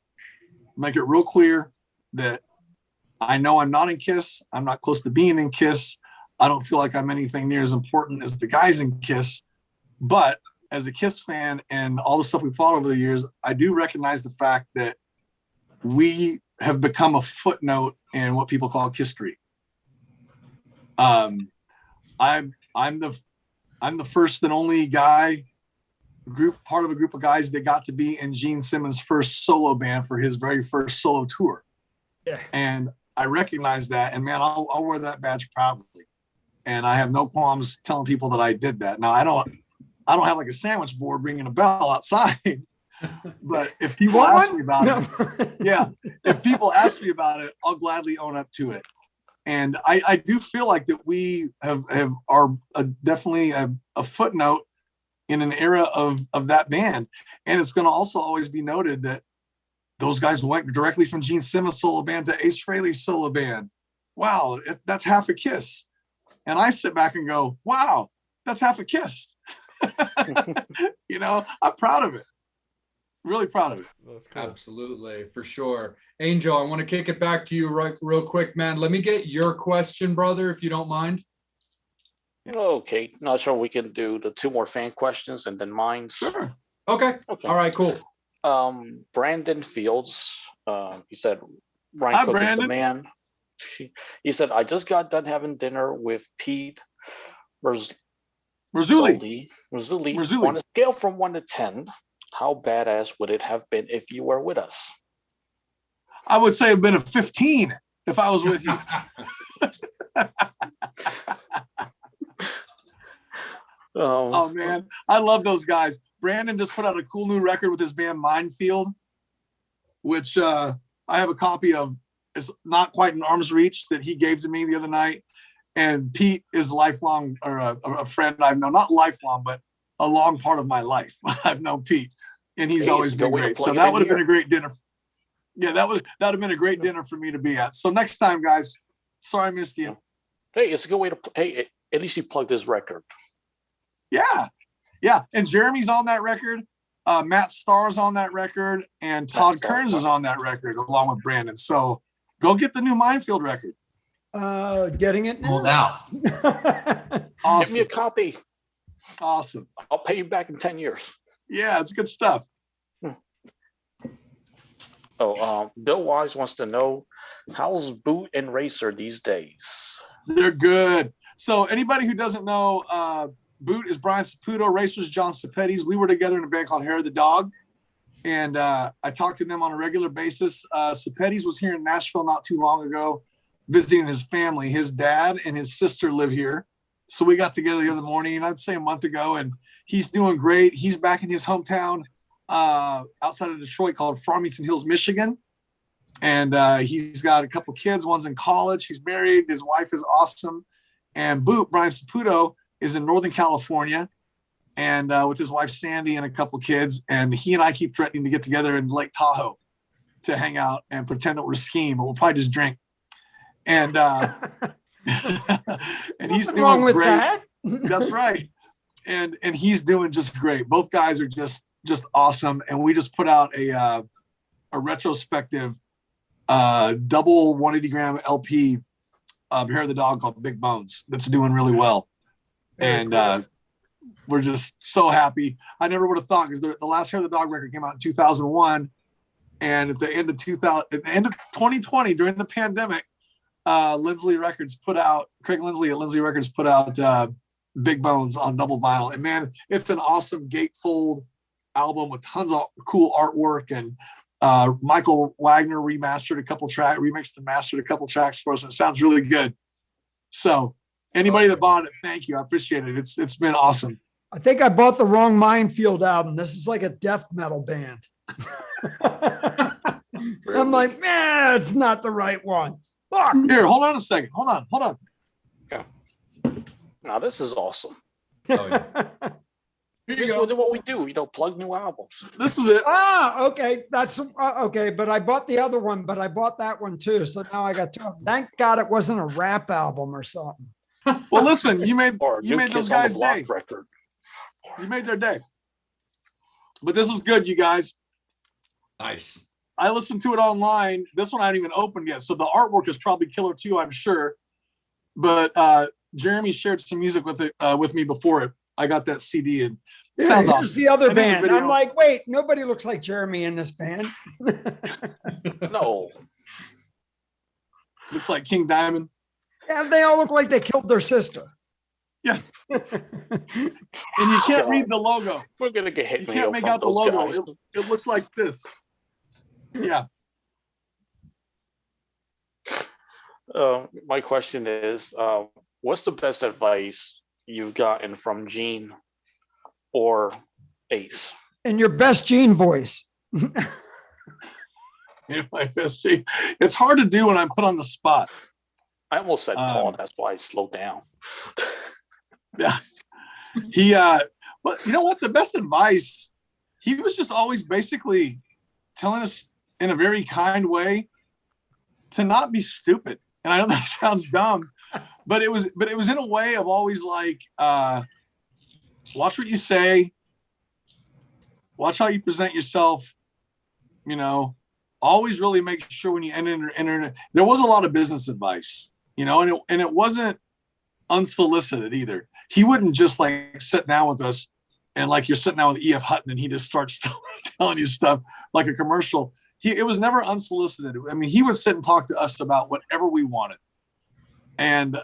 make it real clear that I know I'm not in KISS. I'm not close to being in KISS. I don't feel like I'm anything near as important as the guys in KISS. But as a KISS fan and all the stuff we've followed over the years, I do recognize the fact that we have become a footnote in what people call KISS Street. I'm the first and only part of a group of guys that got to be in Gene Simmons' first solo band for his very first solo tour. Yeah. And I recognize that, and man, I'll wear that badge proudly. And I have no qualms telling people that I did that. Now I don't have like a sandwich board ringing a bell outside, but if people ask me about it, yeah, if people ask me about it, I'll gladly own up to it. And I do feel like that we are definitely a footnote in an era of that band. And it's going to also always be noted that those guys went directly from Gene Simmons' solo band to Ace Frehley's solo band. Wow, that's half a Kiss. And I sit back and go, wow, that's half a Kiss. You know, I'm proud of it. Really proud of it. That's cool. Absolutely, for sure. Angel, I want to kick it back to you real quick, man. Let me get your question, brother, if you don't mind. Okay, not sure we can do the 2 more fan questions and then mine. Sure. Okay. Okay. All right, cool. Brandon Fields, he said, Hi, Ryan Cook is Brandon. the man. He said, I just got done having dinner with Pete Marzulli. Marzulli. On a scale from 1 to 10, how badass would it have been if you were with us? I would say it'd been a 15 if I was with you. Oh man, I love those guys. Brandon just put out a cool new record with his band Minefield, which I have a copy of. It's not quite in arm's reach that he gave to me the other night. And Pete is lifelong, or a friend I've known, not lifelong, but a long part of my life. I've known Pete, and he's always been great. So that would have been a great dinner. Yeah, that would have been a great dinner for me to be at. So next time, guys. Sorry I missed you. Hey, it's a good way to. Hey, at least you plugged his record. Yeah. And Jeremy's on that record. Matt Starr's on that record, and Todd Kearns is on that record along with Brandon. So go get the new Minefield record. Getting it now. Hold out. Awesome. Give me a copy. Awesome. I'll pay you back in 10 years. Yeah, it's good stuff. Bill Wise wants to know, how's Boot and Racer these days? They're good. So anybody who doesn't know, Boot is Brian Saputo, Racer's John Sapettes. We were together in a band called Hair of the Dog. And I talked to them on a regular basis. Sapettes was here in Nashville not too long ago, visiting his family. His dad and his sister live here. So we got together the other morning, I'd say a month ago, and he's doing great. He's back in his hometown outside of Detroit called Farmington Hills, Michigan. And he's got a couple kids. One's in college. He's married. His wife is awesome. And Boot, Brian Saputo, is in Northern California, and with his wife Sandy and a couple kids. And he and I keep threatening to get together in Lake Tahoe to hang out and pretend that we're skiing, but we'll probably just drink. And and he's doing wrong with great. That. That's right. And he's doing just great. Both guys are just awesome. And we just put out a retrospective double 180 gram LP of Hair of the Dog called Big Bones that's doing really well. And we're just so happy. I never would have thought, because the last Hair of the Dog record came out in 2001, and at the end of 2020, during the pandemic, Craig Lindsley at Lindsley Records put out Big Bones on double vinyl. And man, it's an awesome gatefold album with tons of cool artwork. And Michael Wagner remixed and mastered a couple tracks for us. And it sounds really good. So anybody that bought it, thank you. I appreciate it. It's been awesome. I think I bought the wrong Minefield album. This is like a death metal band. I'm like, man, it's not the right one. Fuck. Here, hold on a second. Hold on. Yeah. Now this is awesome. Oh, yeah. Here This you is go. what we do. Plug new albums. This is it. Okay. That's okay. But I bought the other one, but I bought that one too. So now I got two. Thank God it wasn't a rap album or something. Well, listen, you made Or New those Kids on the guys' Block day. record. You made their day. But this is good, you guys. Nice. I listened to it online. This one I hadn't even opened yet. So the artwork is probably killer too, I'm sure. But Jeremy shared some music with me before it. I got that CD, and it sounds Here's awesome. the other And there's a band. video. I'm like, wait, nobody looks like Jeremy in this band. No. Looks like King Diamond. And they all look like they killed their sister. Yeah. And you can't read the logo. We're gonna get hit You mail can't make from out the those logo. guys. It looks like this. Yeah. My question is, what's the best advice you've gotten from Gene or Ace? In your best Gene voice. It's hard to do when I'm put on the spot. I almost said Paul. That's why I slowed down. Yeah. But you know what? The best advice, he was just always basically telling us in a very kind way to not be stupid. And I know that sounds dumb, but it was in a way of always like, watch what you say, watch how you present yourself, you know, always really make sure when you enter. There was a lot of business advice, you know, and it wasn't unsolicited either. He wouldn't just like sit down with us and like you're sitting down with E.F. Hutton and he just starts telling you stuff like a commercial. It was never unsolicited. I mean, he would sit and talk to us about whatever we wanted. And,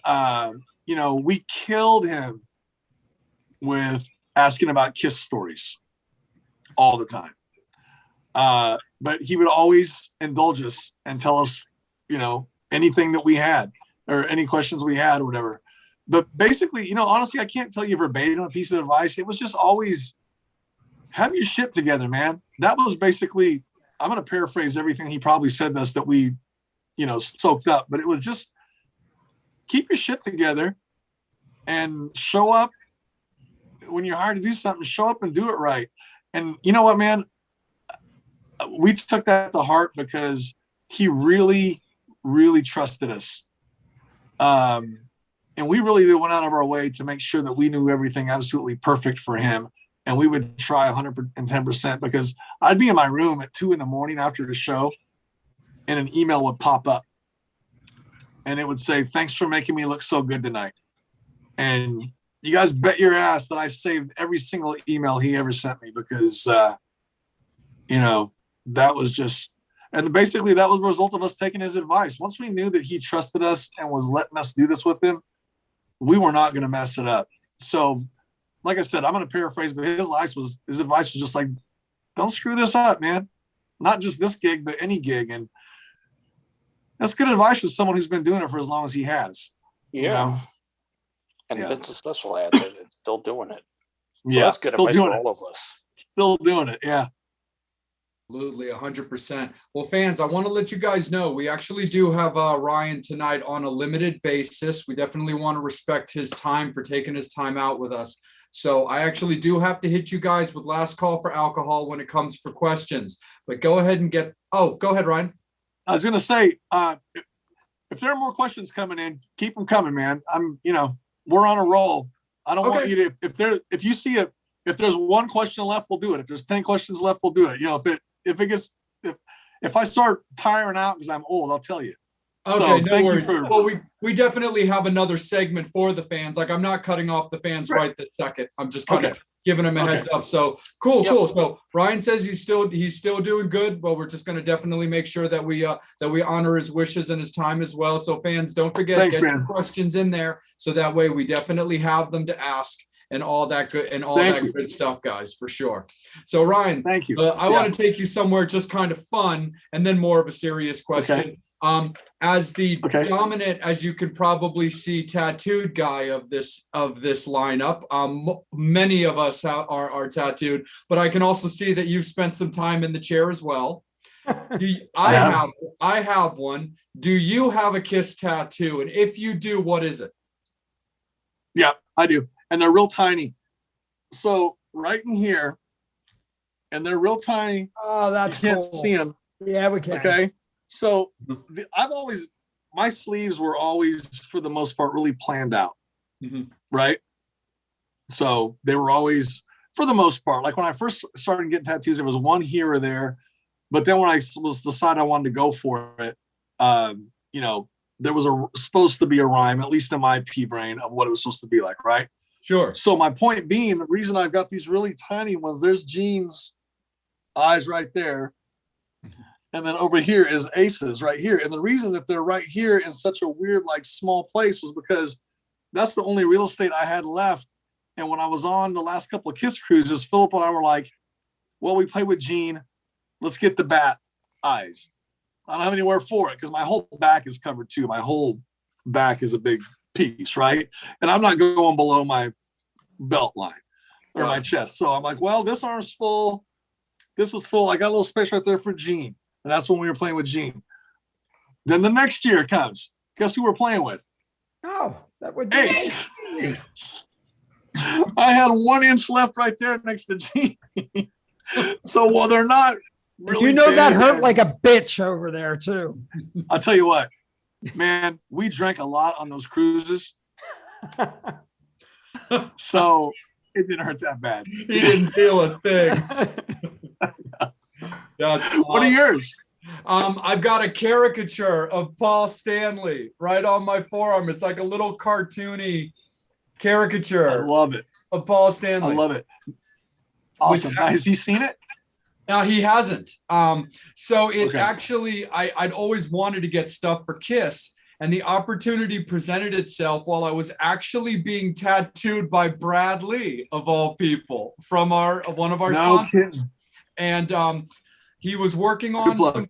you know, we killed him with asking about Kiss stories all the time. But he would always indulge us and tell us, you know, anything that we had or any questions we had or whatever. But basically, you know, honestly, I can't tell you verbatim a piece of advice. It was just always have your shit together, man. That was basically, I'm going to paraphrase everything he probably said to us that we, you know, soaked up, but it was just keep your shit together and show up when you're hired to do something, show up and do it right. And you know what, man, we took that to heart because he really, really trusted us. And we really went out of our way to make sure that we knew everything absolutely perfect for him. And we would try 110% because I'd be in my room at 2 a.m. after the show and an email would pop up and it would say, thanks for making me look so good tonight. And you guys bet your ass that I saved every single email he ever sent me because, you know, that was just, and basically that was a result of us taking his advice. Once we knew that he trusted us and was letting us do this with him, we were not going to mess it up. So, like I said, I'm going to paraphrase, but his advice was just like, don't screw this up, man. Not just this gig, but any gig. And that's good advice for someone who's been doing it for as long as he has. Yeah. You know? And been successful at it and still doing it. So yeah. That's good Still advice doing for it. all of us. Still doing it. Yeah. Absolutely, 100%. Well, fans, I want to let you guys know we actually do have Ryan tonight on a limited basis. We definitely want to respect his time for taking his time out with us. So I actually do have to hit you guys with last call for alcohol when it comes for questions. But go ahead and go ahead, Ryan. I was going to say, if there are more questions coming in, keep them coming, man. We're on a roll. I don't want you to, if there's one question left, we'll do it. If there's 10 questions left, we'll do it. You know, if I start tiring out because I'm old, I'll tell you. Okay, so no worries. Well, we definitely have another segment for the fans. Like I'm not cutting off the fans right this second. I'm just kind of giving them a heads up. So cool. So Ryan says he's still doing good. Well, we're just going to definitely make sure that we honor his wishes and his time as well. So fans, don't forget, get your questions in there so that way we definitely have them to ask. And all that good good stuff, guys, for sure. So Ryan, thank you. I want to take you somewhere just kind of fun and then more of a serious question. As the dominant, as you can probably see, tattooed guy of this lineup, many of us are tattooed, but I can also see that you've spent some time in the chair as well. I have one. Do you have a Kiss tattoo? And if you do, what is it? Yeah, I do. And they're real tiny. So right in here, and they're real tiny. Oh, that's you can't cool. see them. Yeah, we can. Okay. So my sleeves were always, for the most part, really planned out. Mm-hmm. Right. So they were always, for the most part, like when I first started getting tattoos, there was one here or there. But then when I was decided I wanted to go for it, there was supposed to be a rhyme, at least in my pea brain, of what it was supposed to be like, right? Sure. So my point being, the reason I've got these really tiny ones, there's Gene's eyes right there. and then over here is Aces right here. And the reason that they're right here in such a weird, like small place was because that's the only real estate I had left. And when I was on the last couple of Kiss cruises, Philip and I were like, well, we play with Gene. Let's get the bat eyes. I don't have anywhere for it because my whole back is covered too. My whole back is a big piece, right? And I'm not going below my belt line or my chest. So I'm like, well, this arm's full. This is full. I got a little space right there for Gene. And that's when we were playing with Gene. Then the next year comes. Guess who we're playing with? Oh, that would be Ace. I had 1 inch left right there next to Gene. So while they're not really that big, hurt like a bitch over there too. I'll tell you what, man, we drank a lot on those cruises. So it didn't hurt that bad. He didn't feel a thing. What are yours? I've got a caricature of Paul Stanley right on my forearm. It's like a little cartoony caricature. I love it. Of Paul Stanley. I love it. Awesome. Has he seen it? No, he hasn't. So it Okay. actually, I'd always wanted to get stuff for Kiss, and the opportunity presented itself while I was actually being tattooed by Brad Lee, of all people, from one of our No sponsors. kidding. And he was working on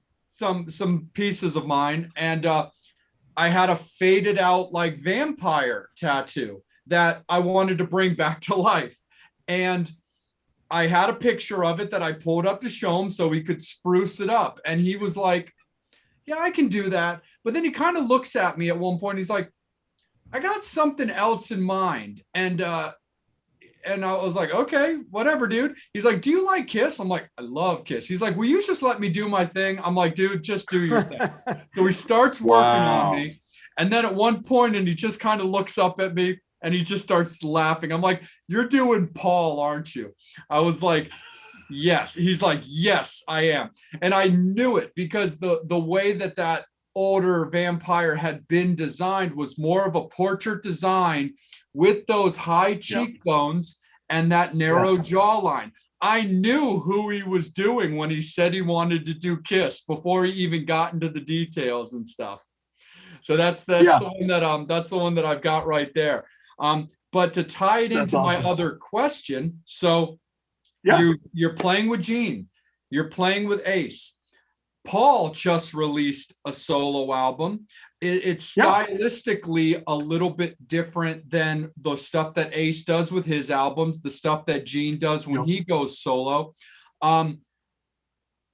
some pieces of mine, and I had a faded out like vampire tattoo that I wanted to bring back to life. And I had a picture of it that I pulled up to show him so he could spruce it up. And he was like, yeah, I can do that. But then he kind of looks at me at one point. He's like, I got something else in mind. And I was like, okay, whatever, dude. He's like, do you like Kiss? I'm like, I love Kiss. He's like, will you just let me do my thing? I'm like, dude, just do your thing. So he starts working on me. And then at one point, and he just kind of looks up at me and he just starts laughing. I'm like, you're doing Paul, aren't you? I was like, yes. He's like, yes, I am. And I knew it because the way that older vampire had been designed was more of a portrait design with those high cheekbones and that narrow jawline. I knew who he was doing when he said he wanted to do Kiss before he even got into the details and stuff. So that's the one that I've got right there. But to tie it into my other question, so you're playing with Gene, you're playing with Ace. Paul just released a solo album. It's stylistically a little bit different than the stuff that Ace does with his albums, the stuff that Gene does when he goes solo.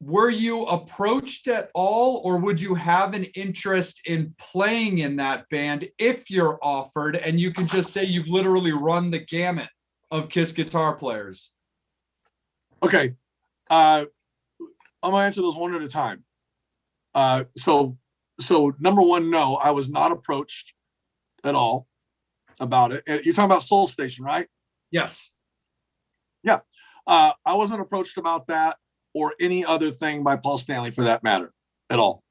Were you approached at all, or would you have an interest in playing in that band if you're offered? And you can just say you've literally run the gamut of Kiss guitar players. Okay. I'm going to answer those one at a time. So number one, no, I was not approached at all about it. You're talking about Soul Station, right? Yes. Yeah. I wasn't approached about that or any other thing by Paul Stanley for that matter at all.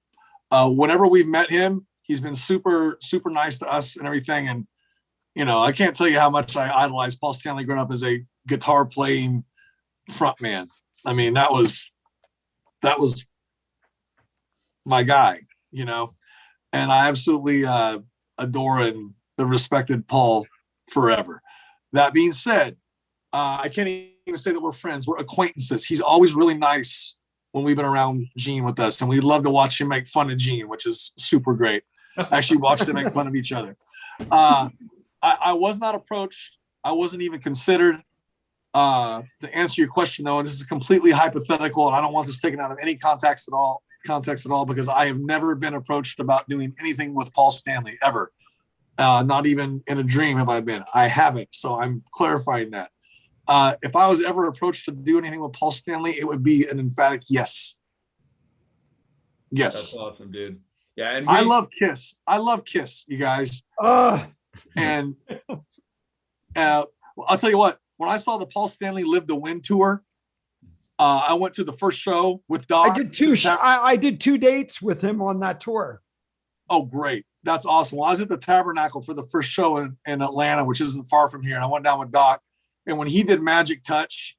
Whenever we've met him, he's been super, super nice to us and everything. And, you know, I can't tell you how much I idolized Paul Stanley growing up as a guitar playing front man. I mean, that was my guy, you know, and I absolutely adore and respected Paul forever. That being said, I can't even say that we're friends. We're acquaintances. He's always really nice when we've been around Gene with us, and we love to watch him make fun of Gene, which is super great. Actually, watch them make fun of each other. I was not approached. I wasn't even considered. To answer your question, though, and this is completely hypothetical, and I don't want this taken out of any context at all, because I have never been approached about doing anything with Paul Stanley ever. Not even in a dream have I been. I haven't. So I'm clarifying that. If I was ever approached to do anything with Paul Stanley, it would be an emphatic yes. Yes. That's awesome, dude. Yeah. And I love Kiss. I love Kiss, you guys. And I'll tell you what, when I saw the Paul Stanley Live to Win tour, I went to the first show with Doc. I did 2 dates with him on that tour. Oh, great. That's awesome. Well, I was at the Tabernacle for the first show in Atlanta, which isn't far from here. And I went down with Doc. And when he did Magic Touch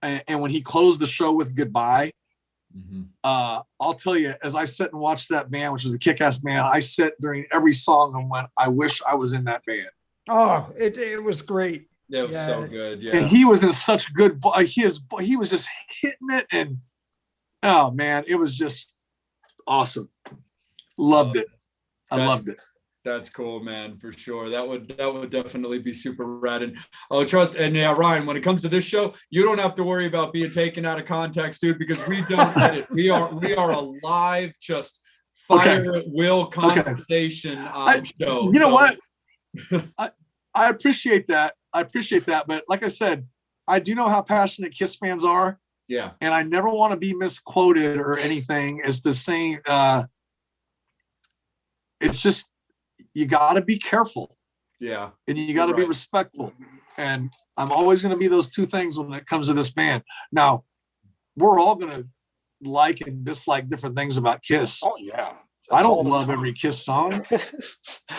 and when he closed the show with Goodbye, Mhm. I'll tell you, as I sit and watch that band, which is a kick-ass band, I sit during every song and went, I wish I was in that band. Oh, it was great. That was so Yeah. good. And Yeah. he was in such good he was just hitting it, and oh man, it was just awesome. Loved it. I loved it. That's cool, man, for sure. That would definitely be super rad. And trust, and yeah, Ryan, when it comes to this show, you don't have to worry about being taken out of context, dude, because we don't edit. We are a live, just fire at will conversation show. You know what? I appreciate that. But like I said, I do know how passionate Kiss fans are. Yeah. And I never want to be misquoted or anything as the saying. It's just, you got to be careful. Yeah. And you got to be respectful. And I'm always going to be those two things when it comes to this band. Now, we're all going to like and dislike different things about Kiss. Oh yeah. I don't love every Kiss song.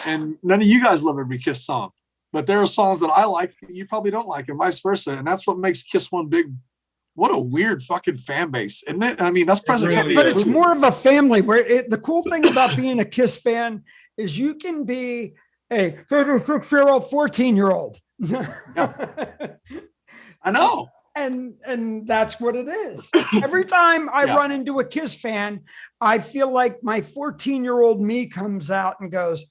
And none of you guys love every Kiss song. But there are songs that I like that you probably don't like, and vice versa. And that's what makes Kiss one big. What a weird fucking fan base, isn't it? I mean, that's present company. But it's more of a family where the cool thing about being a Kiss fan is you can be a 36-year-old, 14-year-old. I know. And that's what it is. Every time I run into a Kiss fan, I feel like my 14-year-old me comes out and goes,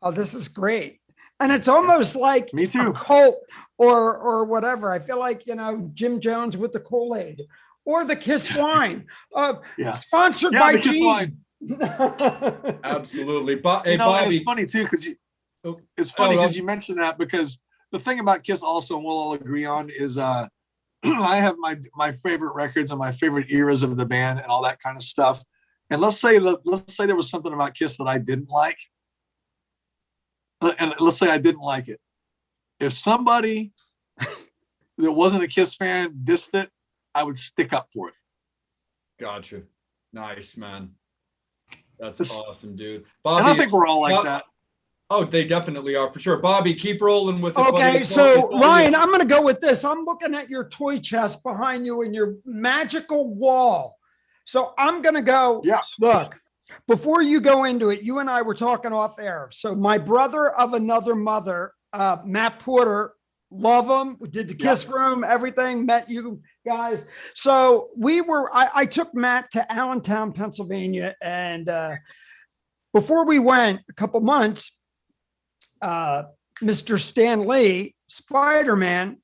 oh, this is great. And it's almost like me too. A cult or whatever. I feel like, Jim Jones with the Kool-Aid or the Kiss wine. Sponsored by the Kiss Gene. wine. Absolutely. But hey, and Bobby, it's funny too, because you mentioned that, because the thing about Kiss also, and we'll all agree on, is I have my favorite records and my favorite eras of the band and all that kind of stuff. And let's say there was something about Kiss that I didn't like. And let's say I didn't like it. If somebody that wasn't a Kiss fan dissed it, I would stick up for it. Gotcha. Nice, man. That's awesome, dude. Bobby, and I think we're all like that. Oh, they definitely are, for sure. Bobby, keep rolling with it. Okay, so Ryan, I'm going to go with this. I'm looking at your toy chest behind you and your magical wall. So I'm going to go, look. Before you go into it, you and I were talking off air. So my brother of another mother, Matt Porter, love him. We did the Kiss Room, everything, met you guys. So I took Matt to Allentown, Pennsylvania. And before we went, a couple months, Mr. Stan Lee, Spider-Man,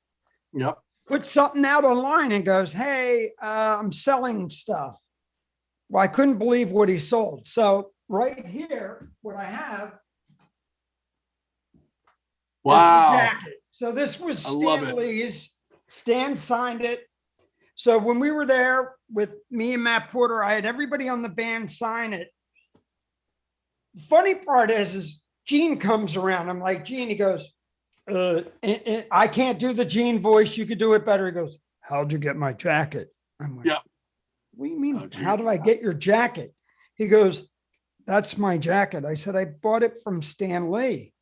put something out online and goes, hey, I'm selling stuff. Well, I couldn't believe what he sold. So right here, what I have. Wow. Is the jacket. So this was Stan Lee's. Stan signed it. So when we were there with me and Matt Porter, I had everybody on the band sign it. The funny part is Gene comes around. I'm like, Gene, he goes, I can't do the Gene voice. You could do it better. He goes, how'd you get my jacket? I'm like, what do you mean? How do I get your jacket? He goes, that's my jacket. I said, I bought it from Stan Lee.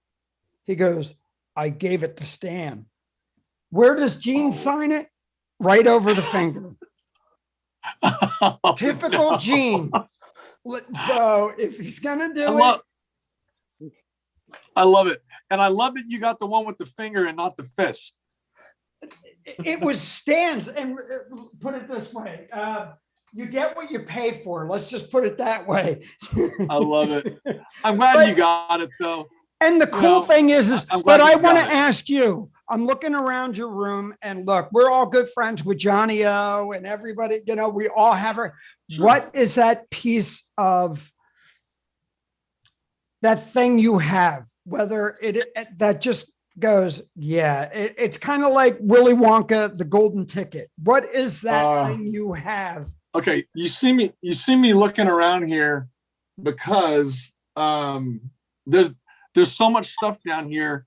He goes, I gave it to Stan. Where does Gene sign it? Right over the finger. Typical Gene. So if he's going to do it. I love it. And I love that you got the one with the finger and not the fist. It was Stan's. And put it this way. You get what you pay for. Let's just put it that way. I love it. I'm glad you got it, though. And the cool thing is but I want to ask you, I'm looking around your room and look, we're all good friends with Johnny O and everybody, we all have her. Sure. What is that piece of that thing you have? Whether that just goes, it's kind of like Willy Wonka, the golden ticket. What is that thing you have? Okay, you see me looking around here because there's so much stuff down here.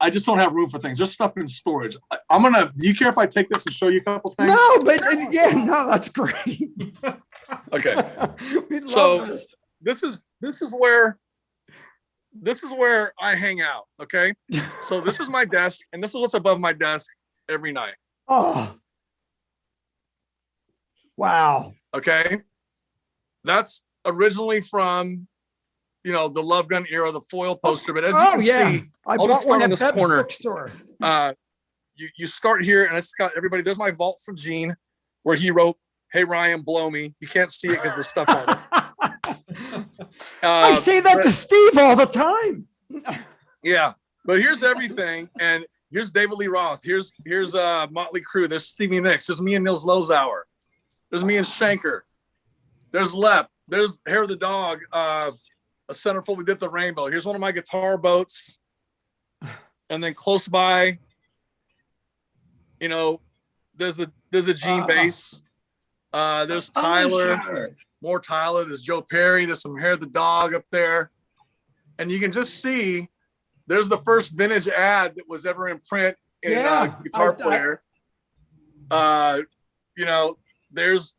I just don't have room for things. There's stuff in storage. Do you care if I take this and show you a couple things? No, but that's great. Okay. So this is where I hang out. Okay. So this is my desk, and this is what's above my desk every night. Oh. Wow. Okay. That's originally from, the Love Gun era, the foil poster. But as you can see, I I'll just bought one start on at this Pep's corner. bookstore. You start here, and it's got everybody. There's my vault from Gene, where he wrote, "Hey Ryan, blow me." You can't see it because the stuff on it. I say that to Steve all the time. Yeah, but here's everything, and here's David Lee Roth. Here's Motley Crue. There's Stevie Nicks. There's me and Nils Lozauer. There's me and Shanker. There's Lep. There's Hair of the Dog. A centerfold. We did the rainbow. Here's one of my guitar boats, and then close by, there's a Gene bass. There's Tyler. More Tyler. There's Joe Perry. There's some Hair of the Dog up there, and you can just see. There's the first vintage ad that was ever in print in Guitar Player. There's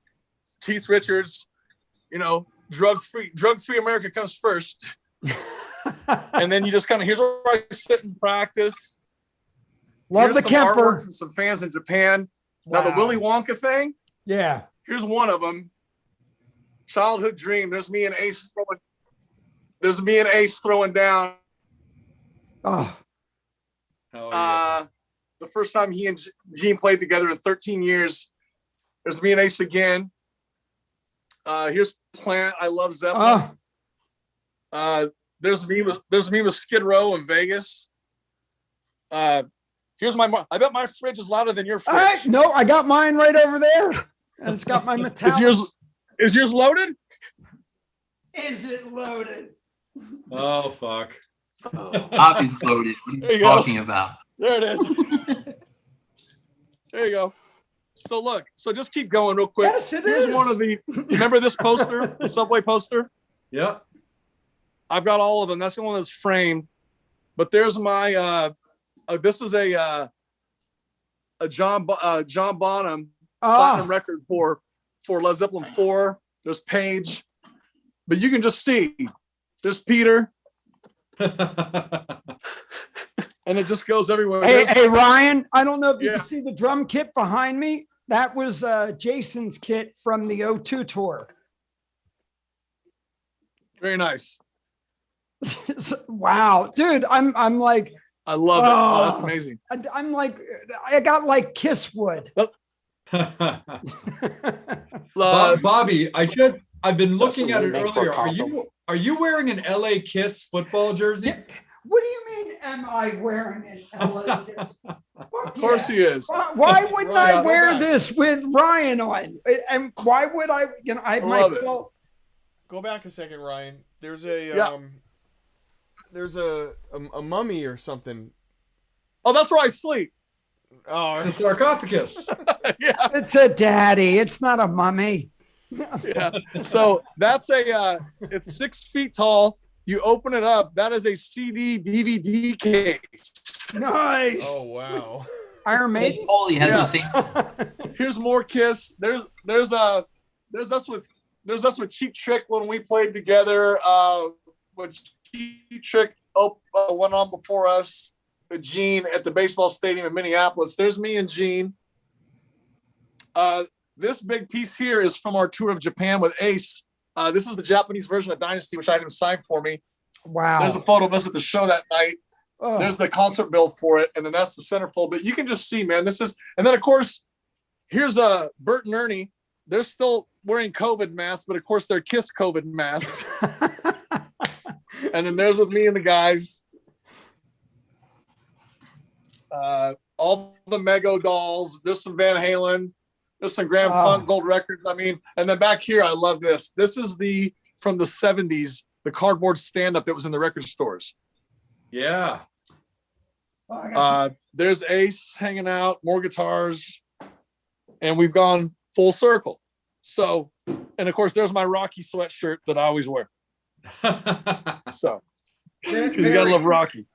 Keith Richards, drug free America comes first. And then you just kind of, here's where I sit and practice. Love Here's the some Kemper. artwork from some fans in Japan. Now the Willy Wonka thing. Yeah. Here's one of them. Childhood Dream. There's me and Ace throwing down. Oh, The first time he and Gene played together in 13 years. There's me and Ace again. Here's Plant. I Love Zeppelin. There's me with Skid Row in Vegas. Here's I bet my fridge is louder than your fridge. no, I got mine right over there, and it's got my metallic. Is yours loaded? Is it loaded? Oh, fuck. Bobby's loaded. What are you talking about? There it is. There you go. So look, just keep going real quick. Yes, it Here's is. one of the, remember this poster, the Subway poster? Yep. I've got all of them. That's the one that's framed. But there's my, this is a John Bonham platinum record for Led Zeppelin 4. There's Page. But you can just see, there's Peter. And it just goes everywhere. Hey, Ryan, I don't know if you Yeah. can see the drum kit behind me. That was Jason's kit from the O2 tour. Very nice. Wow, dude, I'm like, I love it. Oh, that's amazing. I'm like, I got like Kiss wood. Bobby, I've been looking at it Make for a earlier. condom. Are you wearing an LA Kiss football jersey? Yeah. What do you mean, am I wearing an LA Kiss? Of course he is. Why wouldn't I Right, wear hold on. this with Ryan on? And why would I, I love it. Go back a second, Ryan. There's Yeah. a mummy or something. Oh, that's where I sleep. Oh, The sarcophagus. Yeah. It's a daddy. It's not a mummy. Yeah. So that's it's 6 feet tall. You open it up. That is a CD DVD case. Nice. oh wow. Iron Maiden. Holy has Yeah. the same. Here's more Kiss. There's us with Cheap Trick when we played together. When Cheap Trick went on before us, with Gene at the baseball stadium in Minneapolis. There's me and Gene. This big piece here is from our tour of Japan with Ace. This is the Japanese version of Dynasty, which I had him sign for me. Wow. There's a photo of us at the show that night. Oh. There's the concert bill for it, and then that's the centerfold. But you can just see, man, this is, and then of course, here's Bert and Ernie. They're still wearing COVID masks, but of course they're Kiss COVID masks. And then there's with me and the guys. All the Mego dolls. There's some Van Halen. There's some Grand Funk Gold Records. I mean, and then back here, I love this. This is from the 70s, the cardboard stand-up that was in the record stores. Yeah. There's Ace hanging out, more guitars, and we've gone full circle. So, and of course, there's my Rocky sweatshirt that I always wear. So, because you gotta love Rocky.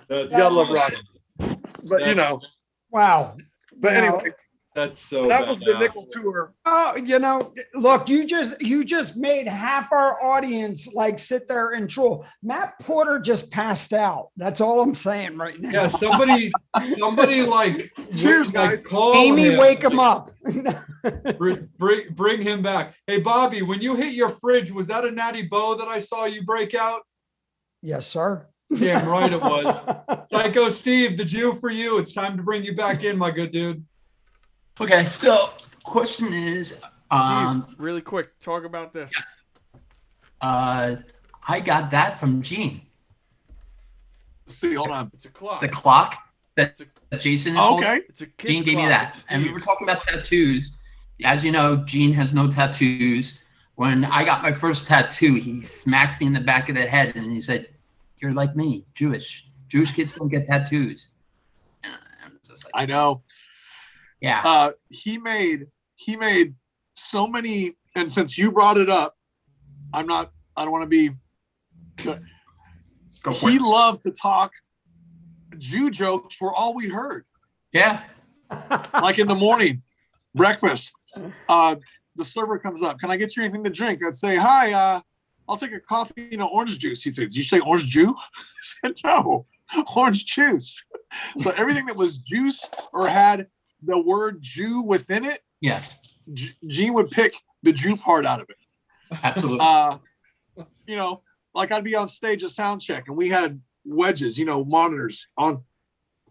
You gotta love Rocky. But you know, Wow. but Now, anyway, That's so That was the badass. nickel tour. Oh, look, you just made half our audience like sit there and troll. Matt Porter just passed out. That's all I'm saying right now. Yeah, somebody like Cheers, like, guys. call Amy, wake him like, up. bring him back. Hey, Bobby, when you hit your fridge, was that a Natty Boh that I saw you break out? Yes, sir. Damn right it was. Psycho Steve, the Jew for you. It's time to bring you back in, my good dude. Okay, so question is, Steve, really quick, talk about this. I got that from Gene. Let's see, hold on. It's a clock. The clock that It's Jason is Oh, holding. okay. It's a kiss Gene gave me clock. that. It's And we were Steve's. talking about tattoos. As you know, Gene has no tattoos. When I got my first tattoo, he smacked me in the back of the head and he said, "You're like me, Jewish. Jewish kids don't get tattoos." And I was just like, I know. yeah. He made so many, and since you brought it up, I don't want to be. Go for He it. loved to talk. Jew jokes were all we heard. Yeah. Like in the morning, breakfast. The server comes up. Can I get you anything to drink? I'd say, hi, I'll take a coffee and orange juice. He'd say, did you say orange Jew? I said, no, orange juice. So everything that was juice or had the word Jew within it, Yeah. Gene would pick the Jew part out of it. Absolutely. Like I'd be on stage at sound check and we had wedges, monitors on,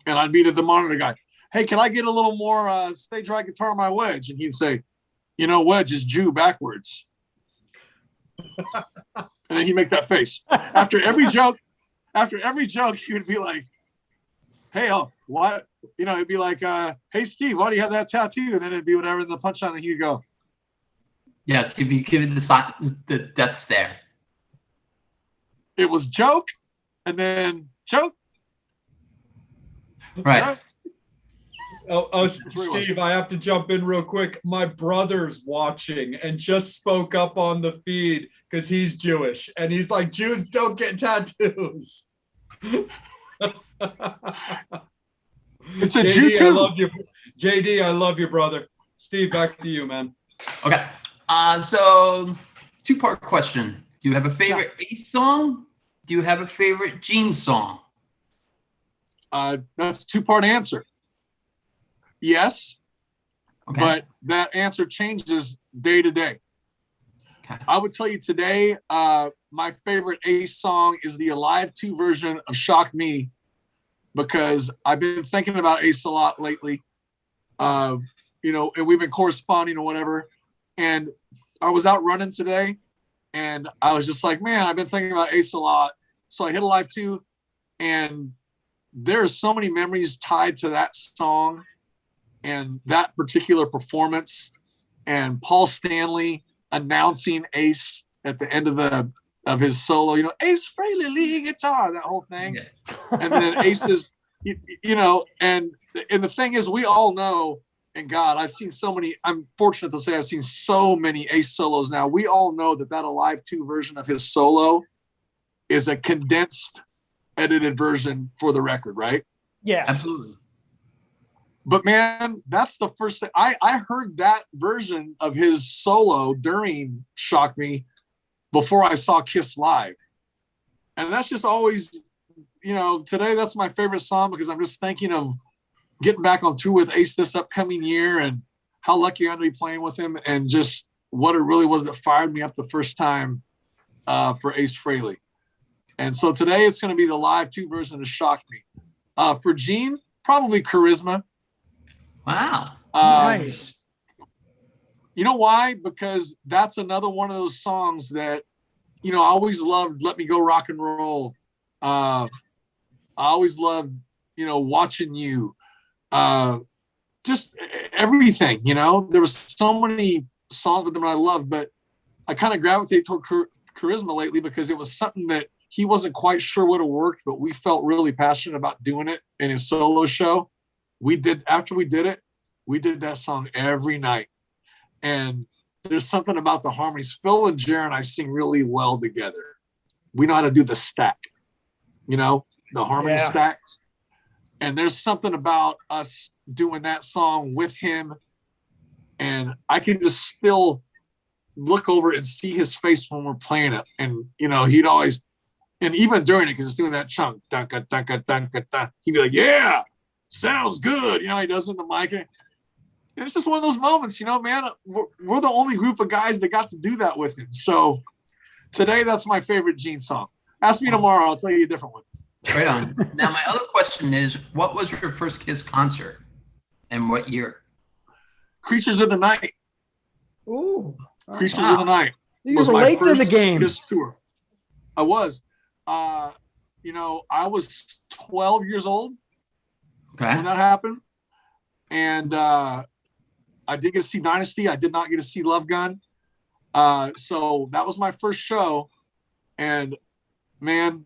and I'd be to the monitor guy. Hey, can I get a little more stage right guitar on my wedge? And he'd say, wedge is Jew backwards. And then he'd make that face. After every joke, he would be like, hey, what? It'd be like, hey, Steve, why do you have that tattoo? And then it'd be whatever the punchline, and he'd go, Yes, give it the death stare. it was joke, and then joke. Right. Joke. Oh, That's what it was. Steve, I have to jump in real quick. My brother's watching and just spoke up on the feed because he's Jewish. And he's like, Jews don't get tattoos. It's a Jew JD, I too. love you. JD, I love you, brother. Steve, back to you, man. Okay. So 2-part question. Do you have a favorite Ace song? Do you have a favorite Gene song? That's a 2-part answer. Yes, Okay. but that answer changes day to day. Okay. I would tell you today, my favorite Ace song is the Alive 2 version of Shock Me, because I've been thinking about Ace a lot lately, and we've been corresponding or whatever. And I was out running today and I was just like, man, I've been thinking about Ace a lot. So I hit Alive 2, and there's so many memories tied to that song and that particular performance, and Paul Stanley announcing Ace at the end of his solo, Ace Frehley lead guitar, that whole thing. Yeah. And then Ace's, and the thing is, we all know, and God, I'm fortunate to say I've seen so many Ace solos now. We all know that Alive 2 version of his solo is a condensed, edited version for the record, right? Yeah. Absolutely. But man, that's the first thing. I heard that version of his solo during Shock Me before I saw Kiss live. And that's just always, today that's my favorite song, because I'm just thinking of getting back on tour with Ace this upcoming year and how lucky I'm to be playing with him, and just what it really was that fired me up the first time for Ace Frehley. And so today it's going to be the Live 2 version of Shock Me. For Gene, probably Charisma. Wow. Nice. You know why? Because that's another one of those songs that, I always loved Let Me Go Rock and Roll. I always loved, Watching You. Just everything, there was so many songs with them I loved, but I kind of gravitate toward Charisma lately because it was something that he wasn't quite sure would have worked, but we felt really passionate about doing it in his solo show. After we did it, we did that song every night. And there's something about the harmonies. Phil and Jaron and I sing really well together. We know how to do the stack, the harmony stack. And there's something about us doing that song with him And I can just still look over and see his face when we're playing it. And, he'd always, and even during it, because it's doing that chunk, dunka, dunka, dunka, dunka, he'd be like, yeah, sounds good. He does it in the mic. And it's just one of those moments, man, we're the only group of guys that got to do that with him. So today, that's my favorite Gene song. Ask me tomorrow, I'll tell you a different one. Right on. Now, my other question is, what was your first Kiss concert and what year? Creatures of the Night. Ooh. Creatures of the Night. You were late to the game. Kiss tour. I was. I was 12 years old when that happened. And I did get to see Dynasty. I did not get to see Love Gun. So that was my first show. And, man,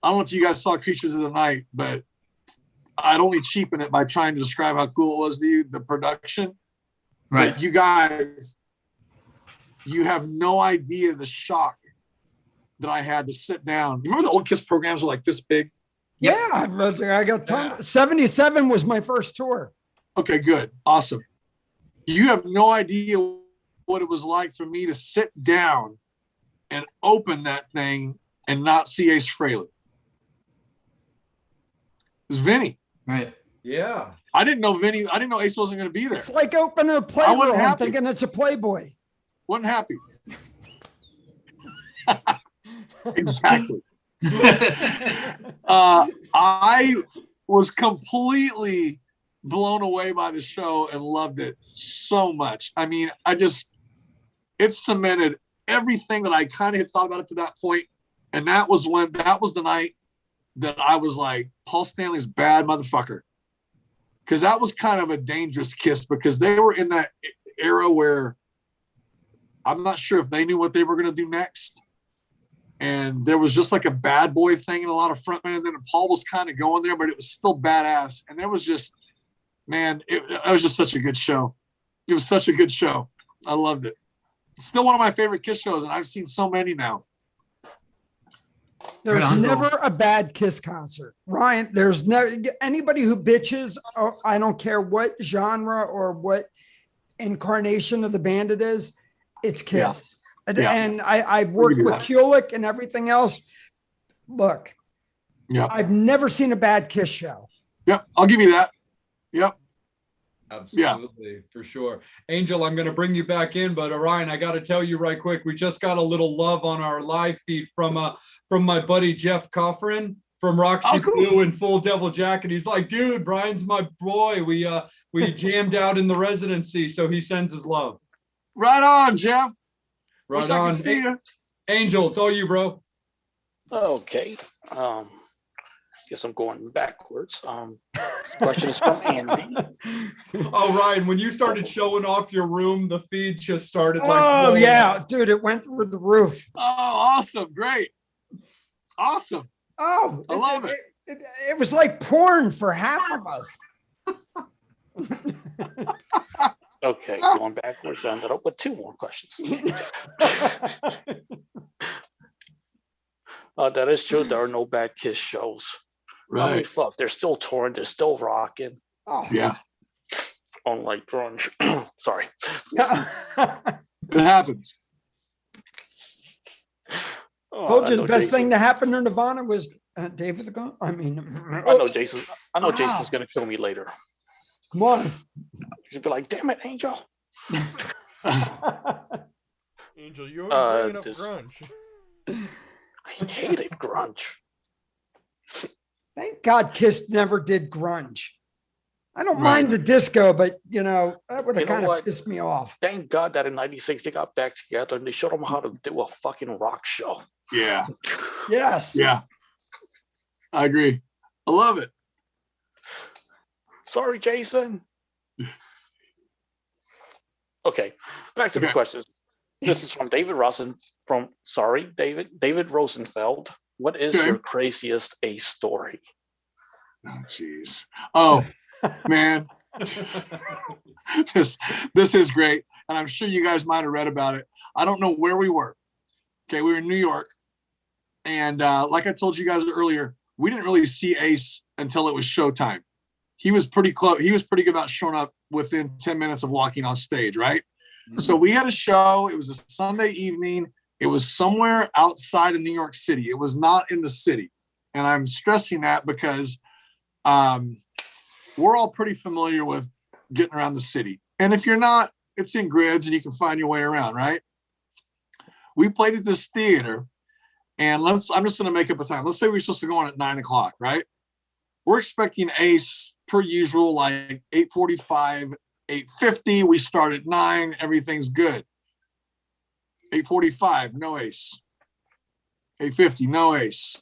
I don't know if you guys saw Creatures of the Night, but I'd only cheapen it by trying to describe how cool it was to you, the production. Right. But you guys, you have no idea the shock that I had to sit down. You remember the old Kiss programs were like this big? Yep. Yeah, I got ton. 77 was my first tour. Okay, good. Awesome. You have no idea what it was like for me to sit down and open that thing and not see Ace Frehley. It's Vinny. Right. Yeah. I didn't know Ace wasn't going to be there. It's like opening a Playboy. I'm happy. thinking it's a Playboy. Wasn't happy. Exactly. I was completely blown away by the show and loved it so much. I mean, it cemented everything that I kind of had thought about it to that point. And that was the night that I was like, Paul Stanley's bad motherfucker. Because that was kind of a dangerous Kiss, because they were in that era where I'm not sure if they knew what they were going to do next. And there was just like a bad boy thing and a lot of frontmen. And then Paul was kind of going there, but it was still badass. And there was just, man, it was just such a good show. It was such a good show. I loved it. It's still one of my favorite Kiss shows, and I've seen so many now. There's never a bad Kiss concert, Ryan. There's never anybody who bitches. Or I don't care what genre or what incarnation of the band it is. It's Kiss. Yeah. And I've worked with Kulik and everything else. Look, I've never seen a bad Kiss show. Yep, I'll give you that. Yep. Absolutely, for sure. Angel, I'm going to bring you back in, but Ryan, I got to tell you right quick, we just got a little love on our live feed from my buddy Jeff Coffrin from Roxy Blue and Full Devil Jacket. He's like, dude, Brian's my boy. We jammed out in the residency, so he sends his love. Right on, Jeff. Right on. Angel, it's all you, bro. Okay. Guess I'm going backwards. This question is from Andy. Oh, Ryan, when you started showing off your room, the feed just started like. Oh, yeah, dude, it went through the roof. Oh, awesome. Great. Awesome. Oh, I love it. It was like porn for half of us. Okay, going backwards, I ended up with two more questions. That is true. There are no bad Kiss shows. Right. I mean, fuck, they're still touring. They're still rocking. Oh. Yeah. Unlike grunge. Sorry. It happens. Told you the best thing to happen to Nirvana was David the Gun. I mean, I know Jason's gonna kill me later. Come on. He'll be like, "Damn it, Angel." Angel, you're already bringing up grunge. I hated grunge. Thank God Kiss never did grunge. I don't mind the disco, but that would have kind of pissed me off. Thank God that in '96 they got back together and they showed them how to do a fucking rock show. Yeah. Yes. Yeah. I agree. I love it. Sorry, Jason. Okay, back to the questions. This is from David David Rosenfeld. What is your craziest Ace story? Oh, jeez. Oh, man. This is great. And I'm sure you guys might have read about it. I don't know where we were. Okay, we were in New York. And like I told you guys earlier, we didn't really see Ace until it was showtime. He was pretty close. He was pretty good about showing up within 10 minutes of walking on stage, right? So we had a show. It was a Sunday evening. It was somewhere outside of New York City. It was not in the city. And I'm stressing that because we're all pretty familiar with getting around the city. And if you're not, it's in grids and you can find your way around, right? We played at this theater, and I'm just going to make up a time. Let's say we're supposed to go on at 9:00, right? We're expecting Ace per usual, like 8:45, 8:50. We start at 9. Everything's good. 8:45, no Ace. 8:50, no Ace.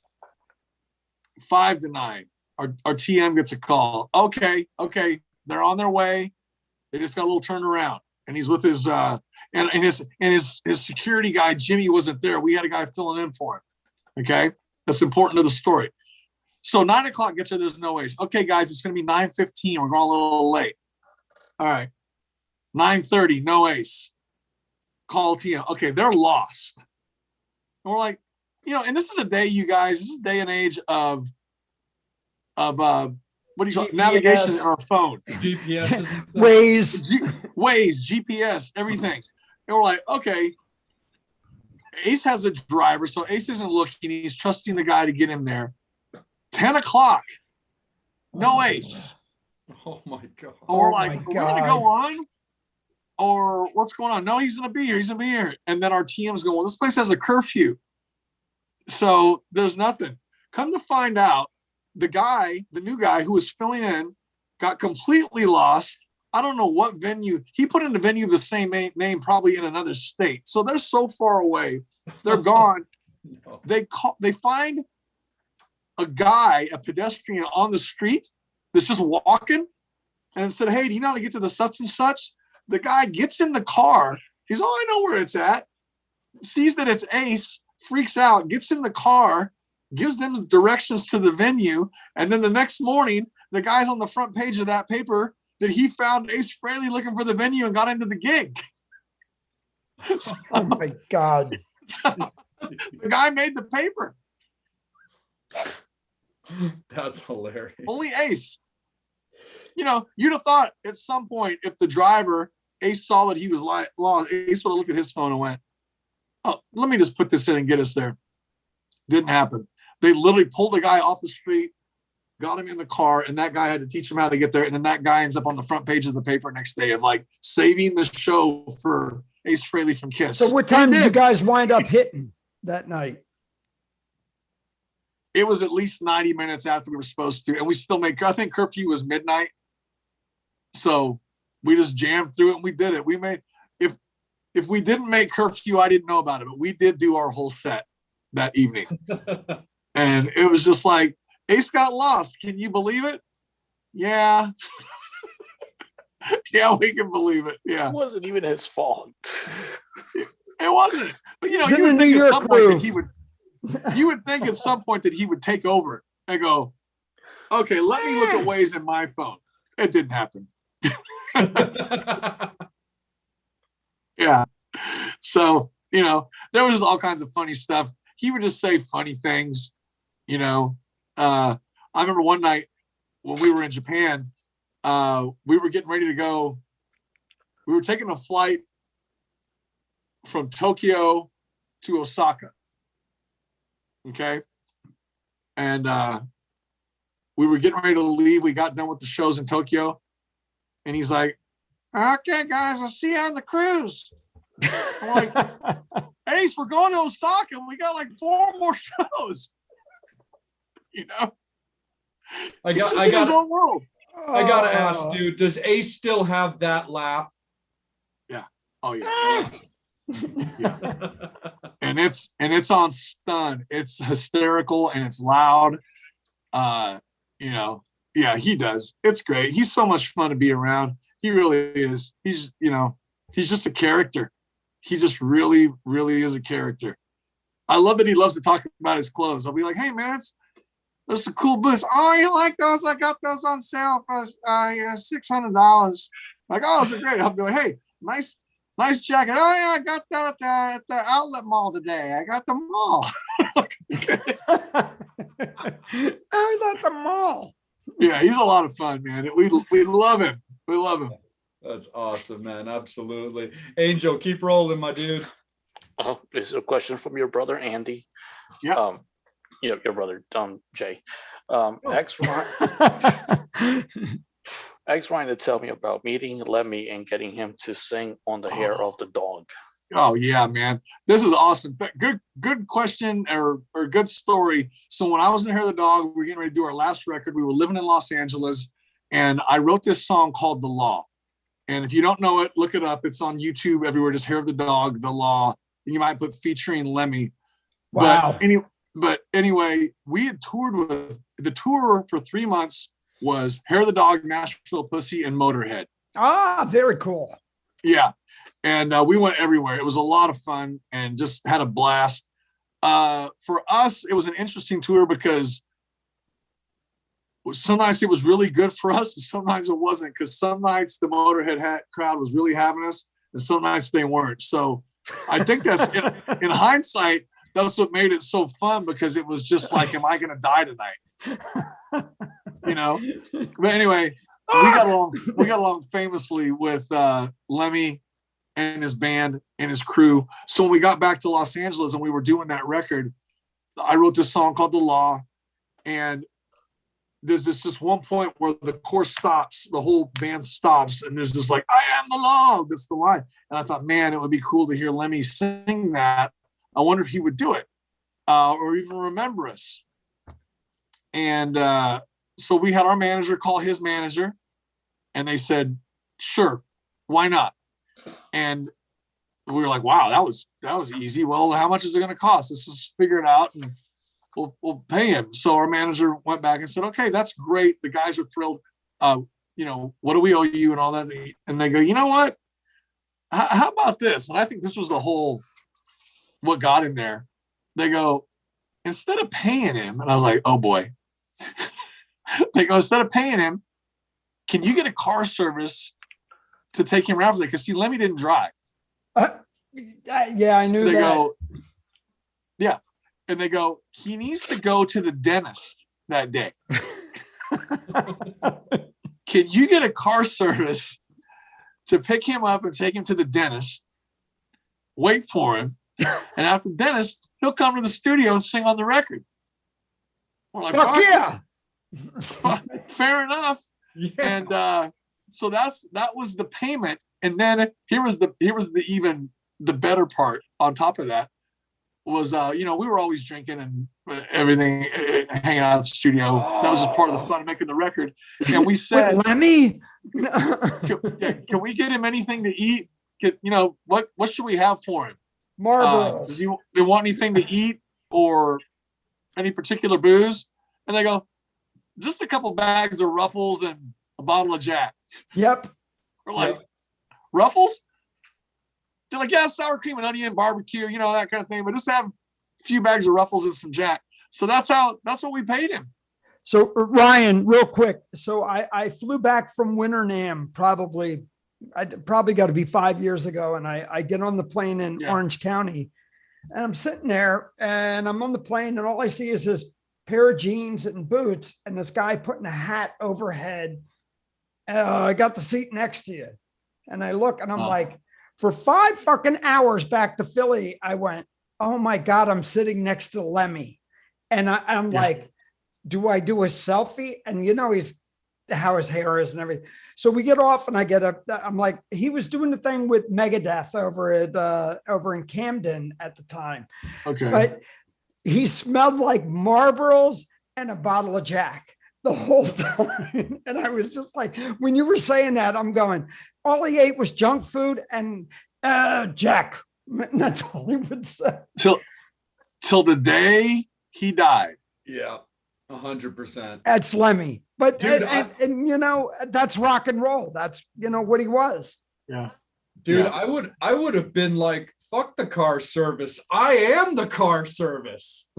5 to 9. Our TM gets a call. Okay, they're on their way. They just got a little turnaround, and he's with his and his security guy Jimmy wasn't there. We had a guy filling in for him. Okay, that's important to the story. So 9:00 gets there. There's no Ace. Okay, guys, it's going to be 9:15. We're going a little late. All right, 9:30, no Ace. Call TM. Okay, they're lost. And we're like, and this is a day, you guys. This is a day and age of what do you call it? Navigation on our phone. GPS. Waze. GPS, everything. And we're like, okay. Ace has a driver, so Ace isn't looking. He's trusting the guy to get him there. 10:00, no Ace. Oh my God. And we're like, are we going to go on? Or what's going on? No, he's going to be here. He's going to be here. And then our TM's going, well, this place has a curfew. So there's nothing. Come to find out, the new guy who was filling in, got completely lost. I don't know what venue. He put in the venue the same name, probably in another state. So they're so far away. They're gone. No. They find a guy, a pedestrian on the street that's just walking, and said, hey, do you know how to get to the such and such? The guy gets in the car. He's, oh, I know where it's at. Sees that it's Ace, freaks out, gets in the car, gives them directions to the venue. And then the next morning, the guy's on the front page of that paper that he found Ace Frehley looking for the venue and got into the gig. Oh my God. So, the guy made the paper. That's hilarious. Only Ace. You'd have thought at some point, if the driver, Ace, saw that he was lost, Ace would have looked at his phone and went, oh, let me just put this in and get us there. Didn't happen. They literally pulled the guy off the street, got him in the car, and that guy had to teach him how to get there. And then that guy ends up on the front page of the paper next day of like saving the show for Ace Frehley from Kiss. So what time did you guys wind up hitting that night? It was at least 90 minutes after we were supposed to, and we still I think curfew was midnight. So we just jammed through it and we did it. We made, if we didn't make curfew, I didn't know about it, but we did do our whole set that evening. And it was just like, Ace got lost. Can you believe it? Yeah. Yeah, we can believe it. Yeah. It wasn't even his fault. It wasn't. But you would think at some point that he would, you would think at some point that he would take over and go, okay, let me look at Waze in my phone. It didn't happen. Yeah. So, there was all kinds of funny stuff. He would just say funny things, I remember one night when we were in Japan, we were getting ready to go. We were taking a flight from Tokyo to Osaka. Okay. And we were getting ready to leave. We got done with the shows in Tokyo. And he's like, okay, guys, I'll see you on the cruise. I'm like, Ace, we're going to Osaka. We got like 4 more shows. I got his own world. I gotta ask, dude, does Ace still have that laugh? Yeah. Oh yeah. Yeah. And it's on stun. It's hysterical and it's loud. Yeah, he does. It's great. He's so much fun to be around. He really is. He's just a character. He just really, really is a character. I love that he loves to talk about his clothes. I'll be like, hey man, there's some cool boots. Oh, you like those? I got those on sale for $600. Like, oh, those are great. I'll be like, hey, nice jacket. Oh yeah, I got that at the outlet mall today. I got the mall. I was at the mall. Yeah, he's a lot of fun, man. We love him. We love him. That's awesome, man. Absolutely. Angel, keep rolling, my dude. This is a question from your brother Andy. Yeah. Your brother Jay. Oh. Ex Ryan to tell me about meeting Lemmy and getting him to sing on the hair of the dog. Oh yeah, man. This is awesome. But good question or good story. So when I was in Hair of the Dog, we were getting ready to do our last record. We were living in Los Angeles, and I wrote this song called The Law. And if you don't know it, look it up. It's on YouTube everywhere. Just Hair of the Dog, The Law. You might put featuring Lemmy. Wow. But anyway, we had toured with the tour for 3 months was Hair of the Dog, Nashville Pussy, and Motorhead. Ah, very cool. Yeah. And we went everywhere. It was a lot of fun and just had a blast. For us, it was an interesting tour because some nights it was really good for us, and some nights it wasn't, because some nights the Motorhead crowd was really having us, and some nights they weren't. So I think that's in hindsight, that's what made it so fun, because it was just like, am I going to die tonight? But anyway, we got along famously with Lemmy and his band and his crew. So when we got back to Los Angeles and we were doing that record, I wrote this song called The Law, and there's this one point where the chorus stops, the whole band stops, and there's this like, I am the law. That's the line. And I thought, man, it would be cool to hear Lemmy sing that. I wonder if he would do it or even remember us. And so we had our manager call his manager, and they said, sure, why not? And we were like, wow, that was easy. Well, how much is it going to cost? Let's just figure it out, and we'll pay him. So our manager went back and said, okay, that's great. The guys are thrilled. What do we owe you and all that? And they go, you know what? How about this? And I think this was what got in there. They go, instead of paying him, and I was like, oh boy. They go, instead of paying him, can you get a car service to take him around for that? Because see, Lemmy didn't drive. Yeah, I knew They that. go, yeah. And they go, he needs to go to the dentist that day. Can you get a car service to pick him up and take him to the dentist? Wait for him. And after the dentist, he'll come to the studio and sing on the record. We're like, fuck yeah. Fair enough. Yeah. And so that was the payment. And then here was the better part on top of that was, we were always drinking and everything, hanging out at the studio. That was just part of the fun of making the record. And we said, wait, Lemmy? can we get him anything to eat? What should we have for him? Marbles. Does he want anything to eat or any particular booze? And they go, just a couple bags of Ruffles and a bottle of Jack. Yep. We're like, Ruffles? They're like, yeah, sour cream and onion, barbecue, that kind of thing. But just have a few bags of Ruffles and some Jack. So that's what we paid him. So Ryan, real quick. So I flew back from Winter Nam probably got to be 5 years ago. And I get on the plane in Orange County, and I'm sitting there and I'm on the plane, and all I see is this pair of jeans and boots and this guy putting a hat overhead. I got the seat next to you. And I look and I'm like, for 5 fucking hours back to Philly, I went, oh my God, I'm sitting next to Lemmy. And I'm like, do I do a selfie? And he's how his hair is and everything. So we get off and I'm like, he was doing the thing with Megadeth over in Camden at the time. Okay. But he smelled like Marlboros and a bottle of Jack the whole time. And I was just like, when you were saying that, I'm going, all he ate was junk food and Jack. And that's all he would say. Till the day he died. Yeah, 100%. That's Lemmy. But Dude, and that's rock and roll. That's what he was. Yeah. Dude, Yeah. I would have been like, fuck the car service. I am the car service.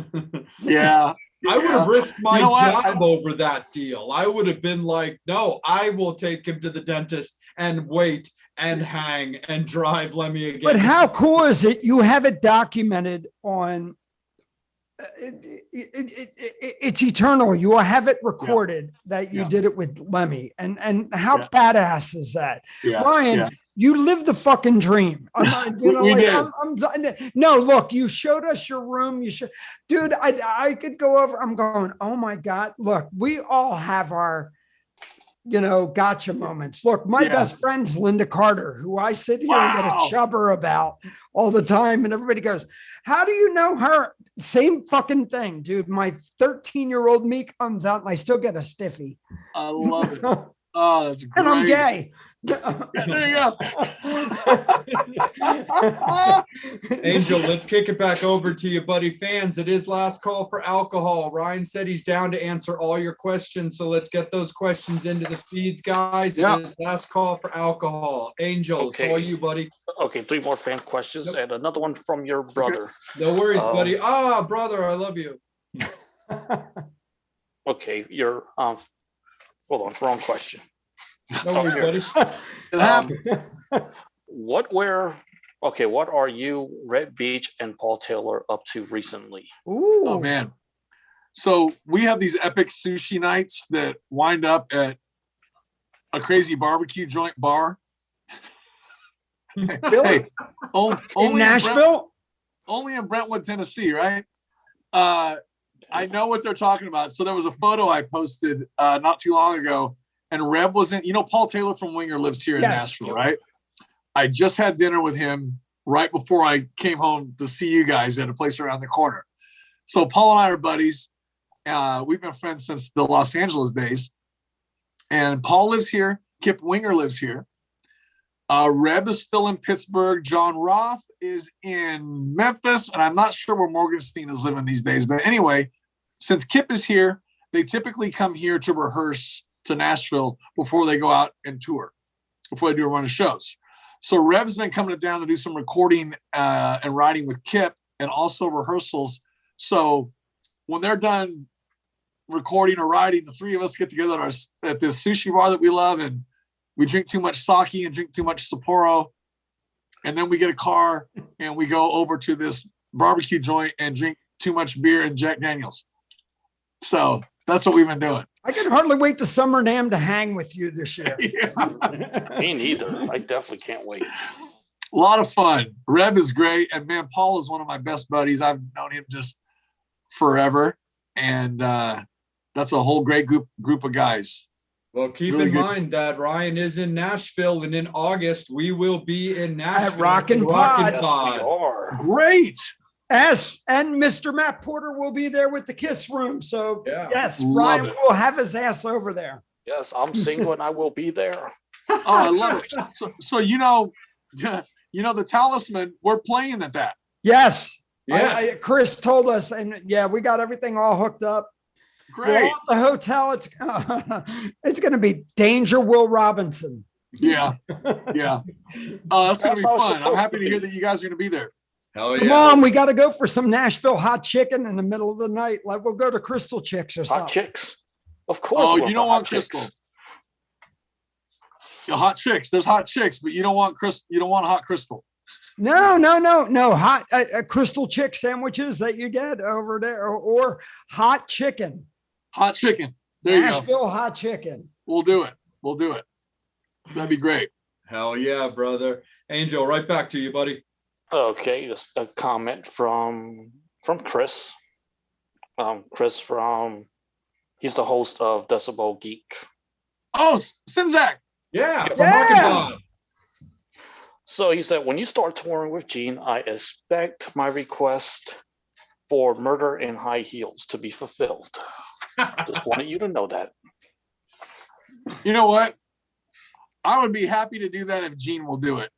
Yeah. I would have risked my what? job over that deal. I would have been like, no, I will take him to the dentist and wait and hang and drive Lemmy again. But how cool is it? You have it documented on it's eternal. You will have it recorded that you did it with Lemmy, and how badass is that, Ryan? You lived the fucking dream. We did. No, look, you showed us your room. You should, dude. I could go over. I'm going. Oh my god! Look, we all have our, gotcha moments. Look, my best friend's Linda Carter, who I sit here and get a chubber about all the time. And everybody goes, how do you know her? Same fucking thing, dude. My 13-year-old me comes out and I still get a stiffy. I love it. Oh, that's great. And I'm gay. There you go. Angel, let's kick it back over to you, buddy. Fans, it is last call for alcohol. Ryan said he's down to answer all your questions, so let's get those questions into the feeds, guys. It is last call for alcohol. Angel, it's all you, buddy. Okay, 3 more fan questions and another one from your brother. No worries, buddy. Brother, I love you. Okay, you're hold on, wrong question. No worries, buddy. It happens. What are you, Red Beach, and Paul Taylor up to recently? Ooh. Oh man. So we have these epic sushi nights that wind up at a crazy barbecue joint bar. Hey, only in Nashville? Only in Brentwood, Tennessee, right? I know what they're talking about. So there was a photo I posted not too long ago, and Reb was in. Paul Taylor from Winger lives here in Nashville, right? I just had dinner with him right before I came home to see you guys at a place around the corner. So Paul and I are buddies. We've been friends since the Los Angeles days. And Paul lives here. Kip Winger lives here. Reb is still in Pittsburgh. John Roth is in Memphis. And I'm not sure where Morgenstein is living these days. But anyway, since Kip is here, they typically come here to rehearse to Nashville before they go out and tour, before they do a run of shows. So Reb's been coming down to do some recording and writing with Kip and also rehearsals. So when they're done recording or writing, the 3 of us get together at this sushi bar that we love, and we drink too much sake and drink too much Sapporo. And then we get a car and we go over to this barbecue joint and drink too much beer and Jack Daniels. So that's what we've been doing. I can hardly wait to Summer Dam to hang with you this year. Me neither. I definitely can't wait. A lot of fun. Reb is great. And man, Paul is one of my best buddies. I've known him just forever. And that's a whole great group of guys. Well, keep Really in good. mind that Ryan is in Nashville, and in August we will be in Nashville At Rockin' Pod. Yes, we are. Great. Yes, and Mr. Matt Porter will be there with the Kiss Room. So yes, Love Ryan it. will have his ass over there. Yes, I'm single and I will be there. Oh, I love it. So the Talisman, we're playing at that. Yes. Yes. Chris told us, and we got everything all hooked up. We're Great. all at the hotel. It's going to be Danger Will Robinson. Yeah. Yeah. That's going to be That's how it's fun. I'm supposed happy to to hear be. that you guys are going to be there. Hell Come yeah. on, we got to go for some Nashville hot chicken in the middle of the night. Like we'll go to Crystal Chicks or something. Hot chicks. Of course. Oh, we're you for don't hot want chicks. Crystal. Hot chicks. There's hot chicks, but you don't want You don't want hot Crystal. No. Hot Crystal Chick sandwiches that you get over there, or hot chicken. Hot chicken. There you go. Nashville hot chicken. We'll do it. That'd be great. Hell yeah, brother. Angel, right back to you, buddy. Okay, just a comment from Chris. Chris he's the host of Decibel Geek. Oh, Simzak. Yeah, from Yeah. Rockin' Pod. So he said, when you start touring with Gene, I expect my request for Murder in High Heels to be fulfilled. Just wanted you to know that. You know what? I would be happy to do that if Gene will do it.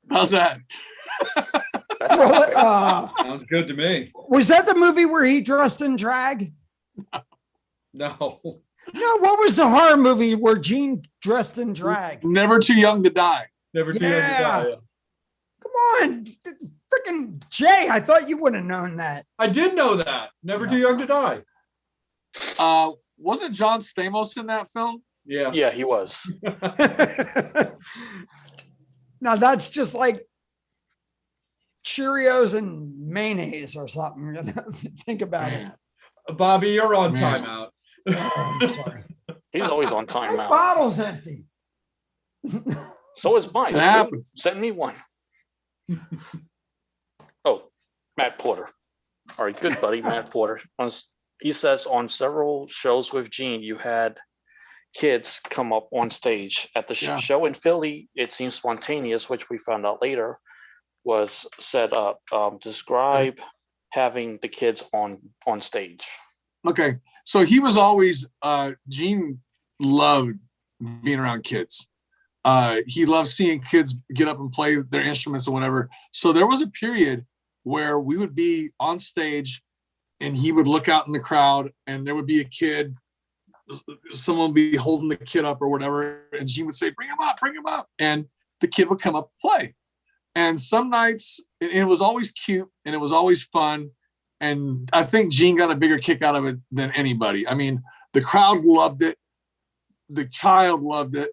How's that? That sounds great. Sounds good to me. Was that the movie where he dressed in drag? No. No, what was the horror movie where Gene dressed in drag? Never Too Young to Die. Never too young to Yeah. die. Come on, freaking Jay! I thought you would have known that. I did know that. Never too young to die. Wasn't John Stamos in that film? Yes. Yeah, he was. Now that's just like Cheerios and mayonnaise or something. You know? Think about Man. Bobby, you're on Man. timeout. it. Oh, I'm sorry. He's always on My timeout. bottle's empty. So is mine. It happens. Send me one. Oh, Matt Porter. All right, good buddy, Matt Porter. He says on several shows with Gene, you had kids come up on stage at the Yeah. show in Philly. It seems spontaneous, which we found out later was set up. Describe having the kids on stage. Okay. So he was always, Gene loved being around kids. He loved seeing kids get up and play their instruments or whatever. So there was a period where we would be on stage and he would look out in the crowd and there would be a kid, someone would be holding the kid up or whatever. And Gene would say, bring him up, bring him up. And the kid would come up and play. And some nights it was always cute and it was always fun. And I think Gene got a bigger kick out of it than anybody. I mean, the crowd loved it. The child loved it.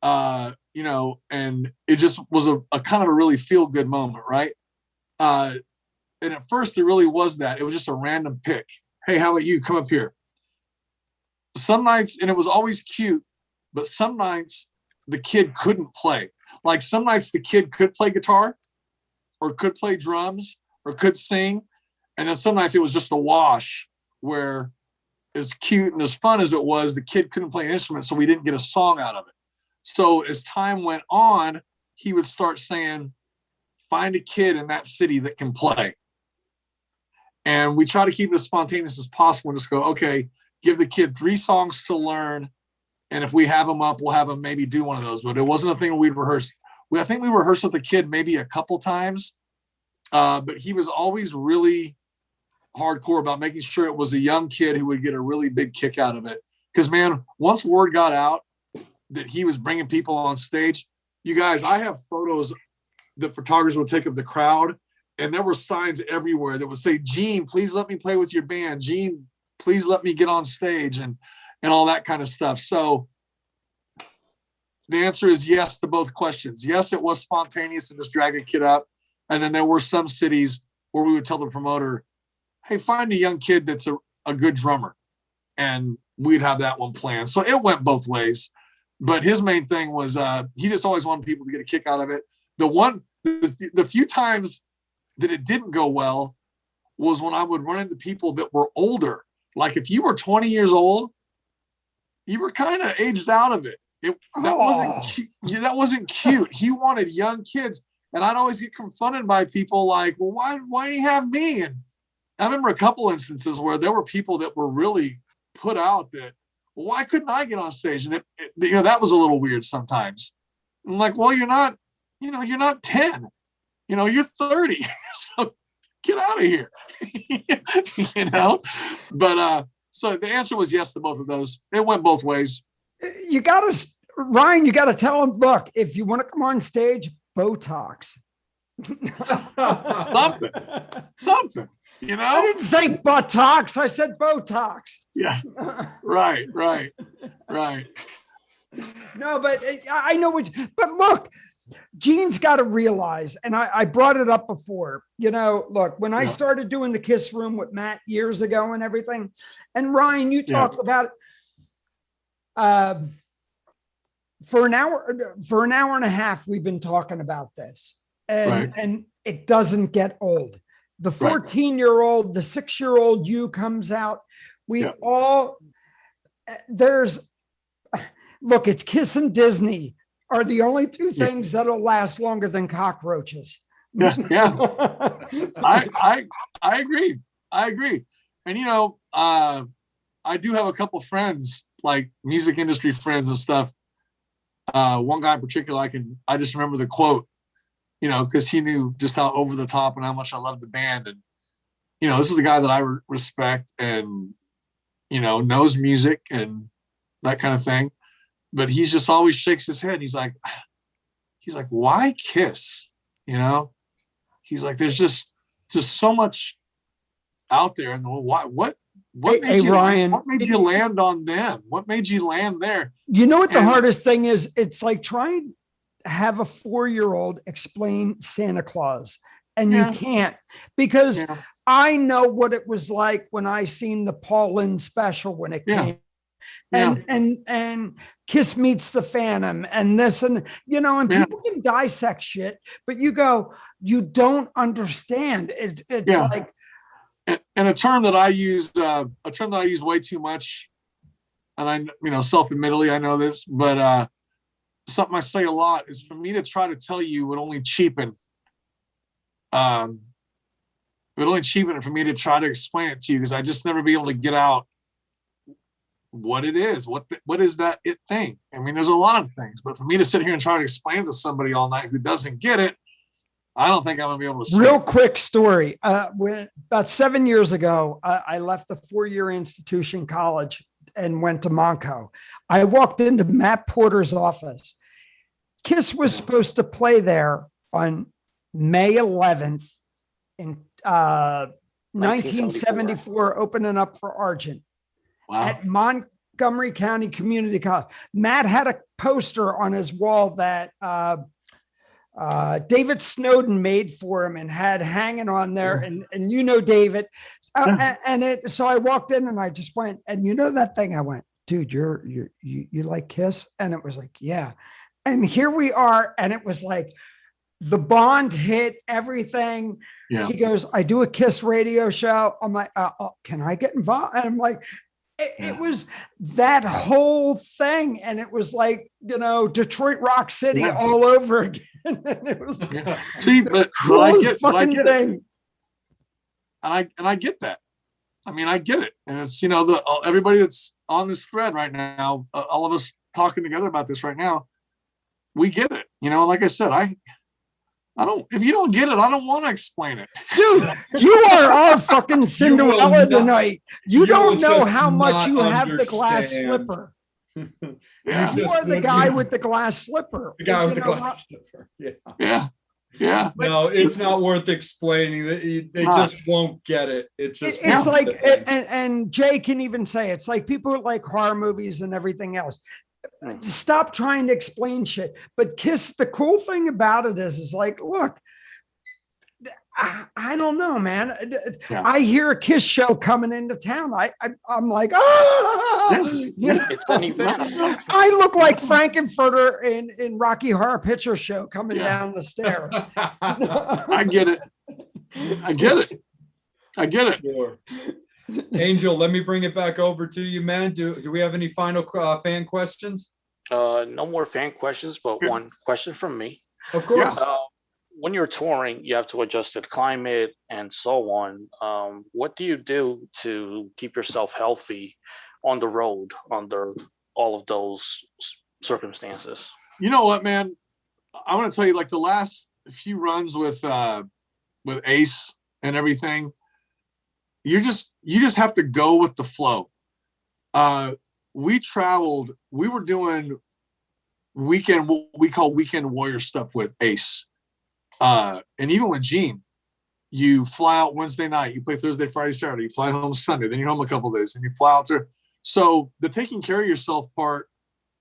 You know, and it just was a kind of a really feel good moment. Right. And at first it really was that. It was just a random pick. Hey, how about you? Come up here. Some nights, and it was always cute, but some nights the kid couldn't play. Like some nights the kid could play guitar or could play drums or could sing. And then some nights it was just a wash where as cute and as fun as it was, the kid couldn't play an instrument, so we didn't get a song out of it. So as time went on, he would start saying, find a kid in that city that can play. And we try to keep it as spontaneous as possible and just go, okay, give the kid 3 songs to learn. And if we have them up, we'll have them maybe do one of those. But it wasn't a thing we'd rehearse. I think we rehearsed with the kid maybe a couple times. But he was always really hardcore about making sure it was a young kid who would get a really big kick out of it. Because, man, once word got out that he was bringing people on stage, you guys, I have photos that photographers would take of the crowd. And there were signs everywhere that would say, Gene, please let me play with your band. Gene, please let me get on stage and all that kind of stuff. So the answer is yes to both questions. Yes, it was spontaneous and just drag a kid up. And then there were some cities where we would tell the promoter, hey, find a young kid that's a good drummer. And we'd have that one planned. So it went both ways. But his main thing was he just always wanted people to get a kick out of it. The few times that it didn't go well was when I would run into people that were older. Like if you were 20 years old, you were kind of aged out of it. That wasn't cute. He wanted young kids. And I'd always get confronted by people like, well, why do you have me? And I remember a couple instances where there were people that were really put out that, well, why couldn't I get on stage? And that was a little weird sometimes. I'm like, well, you're not 10, you're 30. So get out of here. But so the answer was yes to both of those. It went both ways. Ryan, you got to tell him, look, if you want to come on stage, Botox. Something. I didn't say buttocks. I said Botox. Yeah. Right. No, but I know but look, Gene's got to realize, and I brought it up before, look, when I started doing the Kiss Room with Matt years ago and everything, and Ryan, you talked about it. For an hour and a half, we've been talking about this, and it doesn't get old. The 14-year-old, the 6-year-old you comes out. Look, it's Kiss and Disney are the only two things that'll last longer than cockroaches. Yeah. I agree. And, I do have a couple friends, like music industry friends and stuff. One guy in particular, I just remember the quote, because he knew just how over the top and how much I loved the band. And, this is a guy that I respect and, knows music and that kind of thing. But he's just always shakes his head. He's like, why Kiss? He's like, there's just so much out there. And what made you land on them? What made you land there? You know what the hardest thing is? It's like trying to have a 4-year-old explain Santa Claus. and Yeah. you can't, because Yeah. I know what it was like when I seen the Paul Lynde special when it Yeah. came. Yeah. And Kiss Meets the Phantom and this, and and Yeah. people can dissect shit, but you don't understand. It's Yeah. like, and a term that I use way too much, and I self-admittedly I know this, but something I say a lot is, for me to try to tell you would only cheapen it for me to try to explain it to you, because I just never be able to get out what it is. What is that it thing? I mean, there's a lot of things, but for me to sit here and try to explain to somebody all night who doesn't get it, I don't think I'm gonna be able to. real quick story. When about 7 years ago, I left a 4-year institution college and went to Monco. I walked into Matt Porter's office. Kiss was supposed to play there on May 11th in 1974, opening up for Argent at Montgomery County Community College. Matt had a poster on his wall that David Snowden made for him and had hanging on there. And David. So I walked in and I just went, and that thing, I went, dude, you like Kiss? And it was like, yeah. And here we are. And it was like the Bond hit, everything. Yeah. He goes, I do a Kiss radio show. I'm like, can I get involved? And I'm like, it was that whole thing. And it was like, Detroit Rock City all over again. And it was See, but I get thing. And I get that. I mean, I get it. And it's, everybody that's on this thread right now, all of us talking together about this right now, we get it. Like I said, I don't, if you don't get it, I don't want to explain it. Dude, you are our fucking Cinderella tonight. You don't know how much you have the glass slipper. Yeah. You are the guy with the glass slipper. The guy with the glass slipper. Yeah. Yeah. Yeah. No, it's not worth explaining. They just won't get it. It's just, it's like, and Jay can even say, it's like people who like horror movies and everything else. Stop trying to explain shit. But Kiss, the cool thing about it is like, look, I don't know, man. Yeah. I hear a Kiss show coming into town. I'm like, It's an event. I look like Frankenfurter in Rocky Horror Picture Show coming down the stairs. I get it. I get it. I get it. Sure. Angel, let me bring it back over to you, man. Do we have any final fan questions? No more fan questions, but one question from me. Of course. When you're touring, you have to adjust to the climate and so on. What do you do to keep yourself healthy on the road under all of those circumstances? You know what, man? I want to tell you, like the last few runs with Ace and everything, you just have to go with the flow. We traveled, we were doing what we call weekend warrior stuff with Ace. And even with Gene, you fly out Wednesday night, you play Thursday, Friday, Saturday, you fly home Sunday, then you're home a couple of days, and you fly out there. So the taking care of yourself part,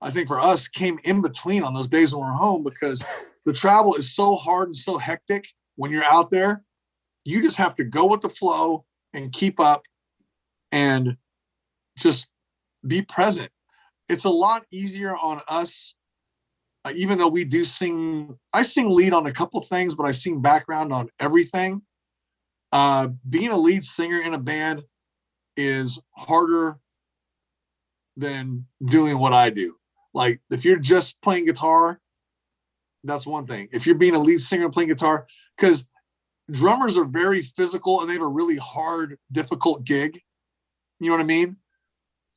I think for us, came in between on those days when we're home, because the travel is so hard and so hectic when you're out there. You just have to go with the flow and keep up and just be present. It's a lot easier on us. Even though we do I sing lead on a couple things, but I sing background on everything. Being a lead singer in a band is harder than doing what I do. Like if you're just playing guitar, that's one thing. If you're being a lead singer and playing guitar, because drummers are very physical and they have a really hard, difficult gig. You know what I mean?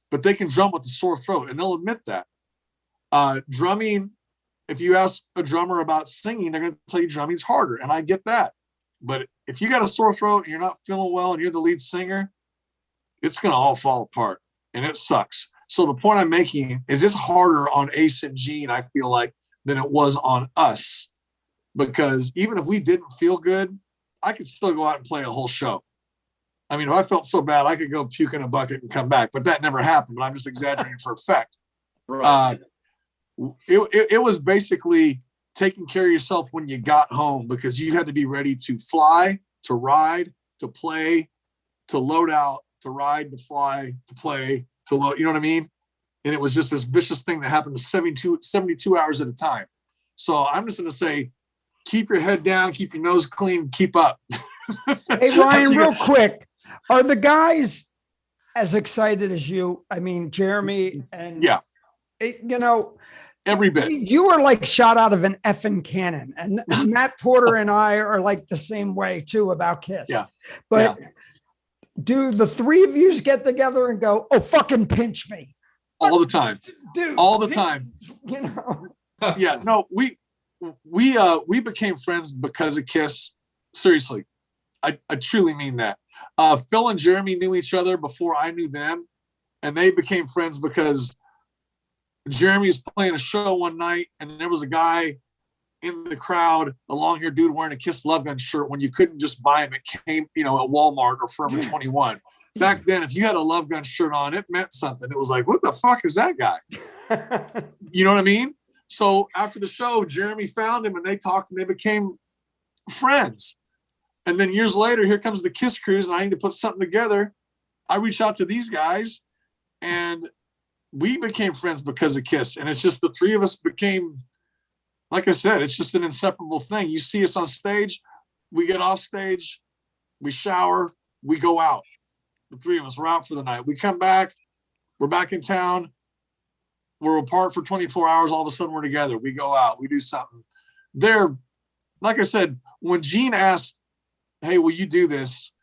But they can drum with a sore throat, and they'll admit that. Drumming, if you ask a drummer about singing, they're going to tell you drumming's harder, and I get that. But if you got a sore throat and you're not feeling well and you're the lead singer, it's going to all fall apart, and it sucks. So the point I'm making is it's harder on Ace and Gene, I feel like, than it was on us. Because even if we didn't feel good, I could still go out and play a whole show. I mean, if I felt so bad, I could go puke in a bucket and come back. But that never happened. But I'm just exaggerating for effect. Right. It was basically taking care of yourself when you got home, because you had to be ready to fly, to ride, to play, to load out, to ride, to fly, to play, to load. You know what I mean? And it was just this vicious thing that happened 72 hours at a time. So I'm just going to say, keep your head down, keep your nose clean, keep up. Hey, Ryan, real quick, are the guys as excited as you? I mean, Jeremy and Yeah, you know, every bit. you are like shot out of an effing cannon, and Matt Porter and I are like the same way too about Kiss. Yeah. But do the three of you get together and go, "Oh, fucking pinch me"? All the time, Dude, all the time. You know. Yeah, no, we became friends because of Kiss. Seriously, I truly mean that. Phil and Jeremy knew each other before I knew them, and they became friends because Jeremy was playing a show one night, and there was a guy in the crowd, a long-haired dude wearing a Kiss Love Gun shirt when you couldn't just buy him. It came, at Walmart or Forever 21. Back then, if you had a Love Gun shirt on, it meant something. It was like, what the fuck is that guy? You know what I mean? So after the show, Jeremy found him and they talked and they became friends. And then years later, here comes the Kiss Cruise and I need to put something together. I reach out to these guys and we became friends because of Kiss. And it's just the three of us became, like I said, it's just an inseparable thing. You see us on stage, we get off stage, we shower, we go out. The three of us, we're out for the night. We come back, we're back in town. We're apart for 24 hours. All of a sudden we're together. We go out, we do something. They're, like I said, when Gene asked, hey, will you do this?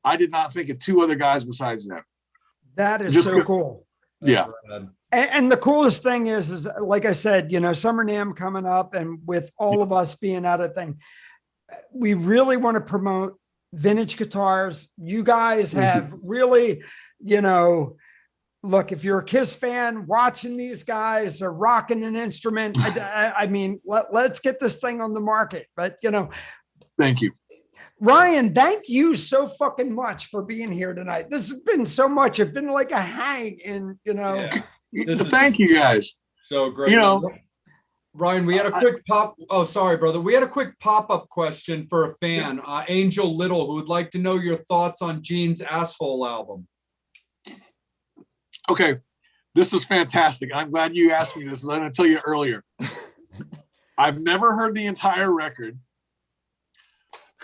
I did not think of two other guys besides them. That is Just so cool. Yeah. And the coolest thing is like I said, Summer NAMM coming up, and with all of us being at a thing, we really want to promote vintage guitars. You guys have really, look, if you're a Kiss fan, watching these guys are rocking an instrument. I mean, let's get this thing on the market. But, Thank you. Ryan, thank you so fucking much for being here tonight. This has been so much. It's been like a hang in, Yeah. Thank you guys. So great. Ryan, we had a quick sorry, brother. We had a quick pop-up question for a fan, Angel Little, who would like to know your thoughts on Gene's Asshole album. Okay, this is fantastic. I'm glad you asked me this. I'm going to tell you earlier. I've never heard the entire record.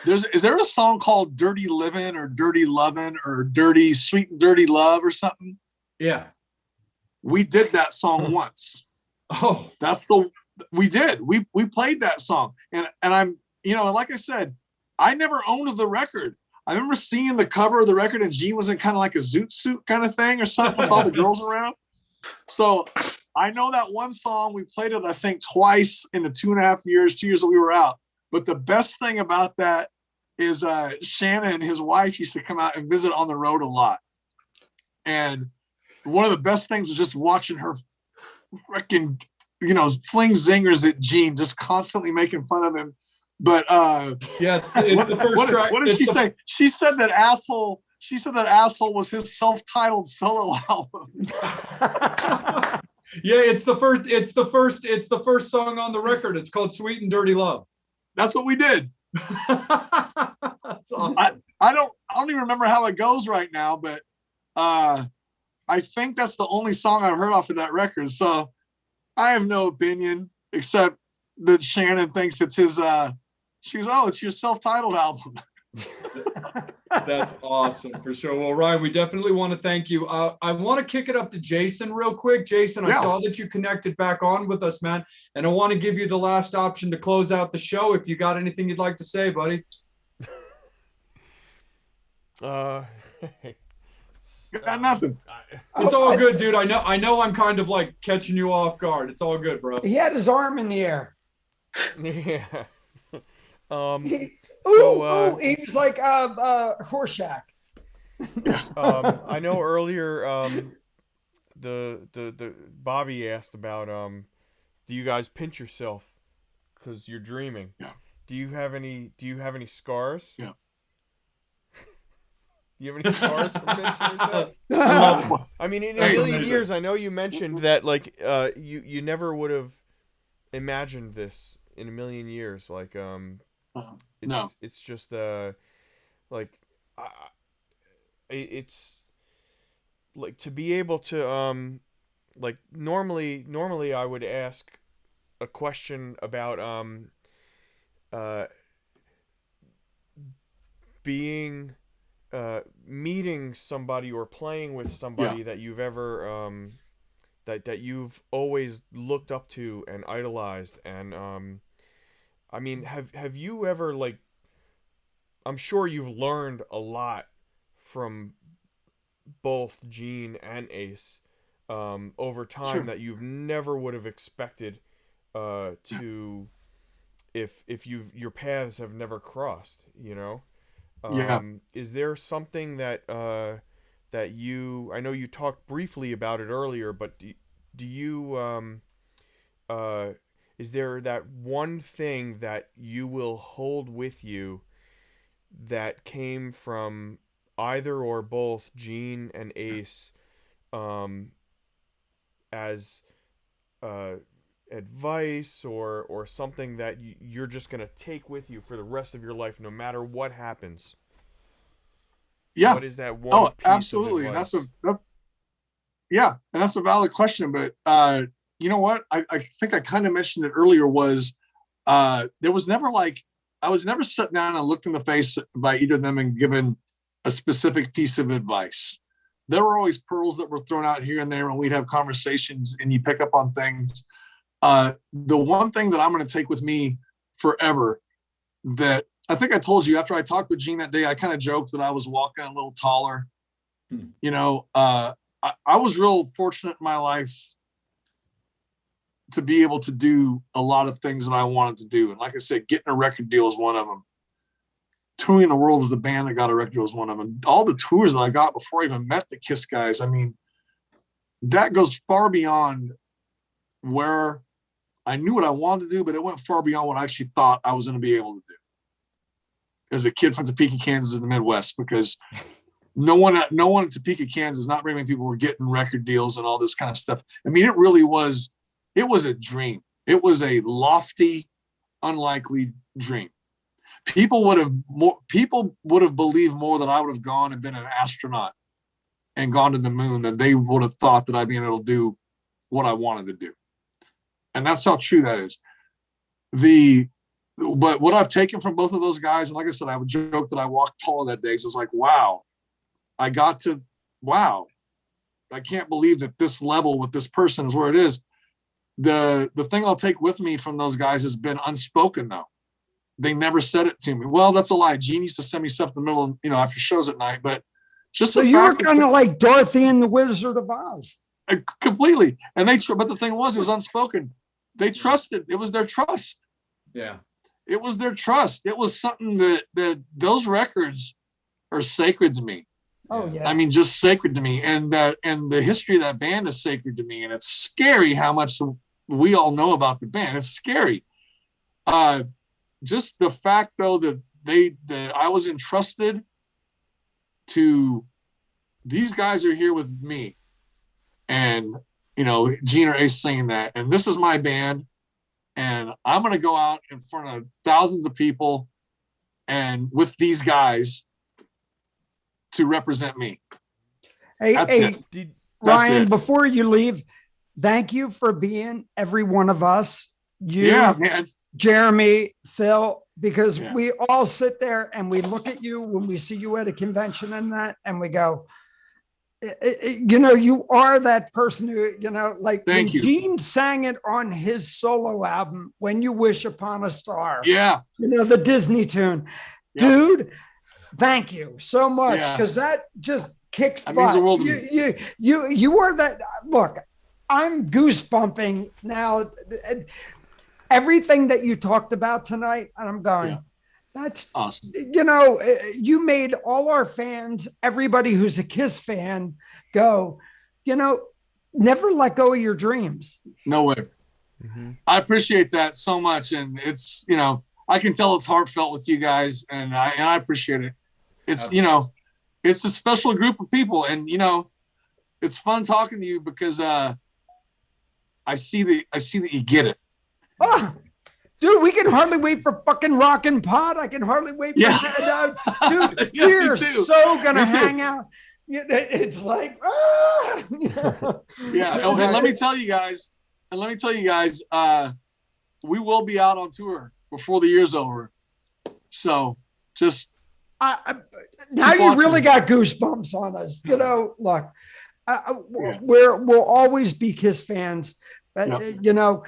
Is there a song called Dirty Livin' or Dirty Lovin' or Dirty Sweet and Dirty Love or something? Yeah. We did that song once. Oh, we did. We played that song. And I'm, like I said, I never owned the record. I remember seeing the cover of the record and Gene was in kind of like a zoot suit kind of thing or something with all the girls around. So I know that one song. We played it, I think, twice in the 2 years that we were out. But the best thing about that is Shannon, his wife, used to come out and visit on the road a lot. And one of the best things was just watching her freaking, fling zingers at Gene, just constantly making fun of him. But yeah, it's the first track. What did she say? She said that asshole was his self-titled solo album. Yeah, it's the first song on the record. It's called Sweet and Dirty Love. That's what we did. That's awesome. I don't even remember how it goes right now, but I think that's the only song I've heard off of that record. So I have no opinion except that Shannon thinks it's his she goes, oh, it's your self-titled album. That's awesome for sure. Well, Ryan, we definitely want to thank you. I want to kick it up to Jason real quick. Jason, I saw that you connected back on with us, man. And I want to give you the last option to close out the show. If you got anything you'd like to say, buddy. Got nothing. It's all good, dude. I know I'm kind of like catching you off guard. It's all good, bro. He had his arm in the air. Yeah. He was like Horseshack. I know earlier the Bobby asked about do you guys pinch yourself because you're dreaming? Yeah. Do you have any scars? Yeah. Do you have any scars from pinching yourself? I mean, in a million years, I know you mentioned that like you never would have imagined this in a million years. Like No. it's just like I, it's like to be able to like normally I would ask a question about uh being meeting somebody or playing with Yeah. somebody that you've ever that you've always looked up to and idolized. And I mean, have you ever, like, I'm sure you've learned a lot from both Gene and Ace over time Sure. that you've never would have expected to if your paths have never crossed, you know? Yeah. Is there something that that I know you talked briefly about it earlier, but do you uh, is there that one thing that you will hold with you that came from either or both Gene and Ace um, as uh, advice or something that you're just gonna take with you for the rest of your life, no matter what happens? Yeah. What is that one Oh, piece of absolutely. advice? Yeah, and that's a valid question. But you know what? I think I kind of mentioned it earlier. Was there was never like I was never sat down and looked in the face by either of them and given a specific piece of advice. There were always pearls that were thrown out here and there, and we'd have conversations, and you pick up on things. The one thing that I'm going to take with me forever that I think I told you after I talked with Gene that day, I kind of joked that I was walking a little taller. You know, I was real fortunate in my life to be able to do a lot of things that I wanted to do. And like I said, getting a record deal is one of them. Touring the world with the band that got a record deal is one of them. All the tours that I got before I even met the Kiss guys, I mean, that goes far beyond where I knew what I wanted to do, but it went far beyond what I actually thought I was going to be able to do as a kid from Topeka, Kansas in the Midwest, because no one in Topeka, Kansas, not very many people were getting record deals and all this kind of stuff. I mean, it was a dream. It was a lofty, unlikely dream. People would have believed more that I would have gone and been an astronaut and gone to the moon than they would have thought that I'd be able to do what I wanted to do. And that's how true that is. But what I've taken from both of those guys, and like I said, I would joke that I walked tall that day. So it's like, wow, I can't believe that this level with this person is where it is. The thing I'll take with me from those guys has been unspoken though. They never said it to me. Well, that's a lie. Gene used to send me stuff in the middle of, after shows at night, but just So the you were fact kind of like Dorothy and the Wizard of Oz. completely. And but the thing was, it was unspoken. They trusted. It was their trust. Yeah. It was their trust. It was something that those records are sacred to me. Oh yeah. I mean, just sacred to me. And the history of that band is sacred to me. And it's scary how much we all know about the band. It's scary. Just the fact though that I was entrusted to, these guys are here with me. And Gene or Ace saying that, and this is my band, and I'm going to go out in front of thousands of people and with these guys to represent me. Hey, Did Ryan, it. before you leave, thank you for being every one of us. You, Yeah, man. Jeremy, Phil, because Yeah. we all sit there and we look at you when we see you at a convention and we go, you are that person who, like when Thank you. Gene sang it on his solo album, When You Wish Upon a Star, Yeah. the Disney tune, Yep. dude, thank you so much. Yeah. Cause that just kicks That means butt. the world to me. You are that. Look, I'm goosebumping now. Everything that you talked about tonight, and I'm going, Yeah. that's Awesome. You made all our fans, everybody who's a Kiss fan, go, never let go of your dreams. No way. Mm-hmm. I appreciate that so much. And it's, I can tell it's heartfelt with you guys, and I appreciate it. It's, it's a special group of people, and, it's fun talking to you because I see that you get it. Oh, Dude, we can hardly wait for fucking Rockin' Pod. I can hardly wait for Yeah. dude, Yeah, me we're too. so gonna Me too. hang out. It's like, Yeah. Oh, and let me tell you guys, we will be out on tour before the year's over. So just now keep you really watching. got goosebumps on us. Look, Yeah. we'll always be Kiss fans. Yep.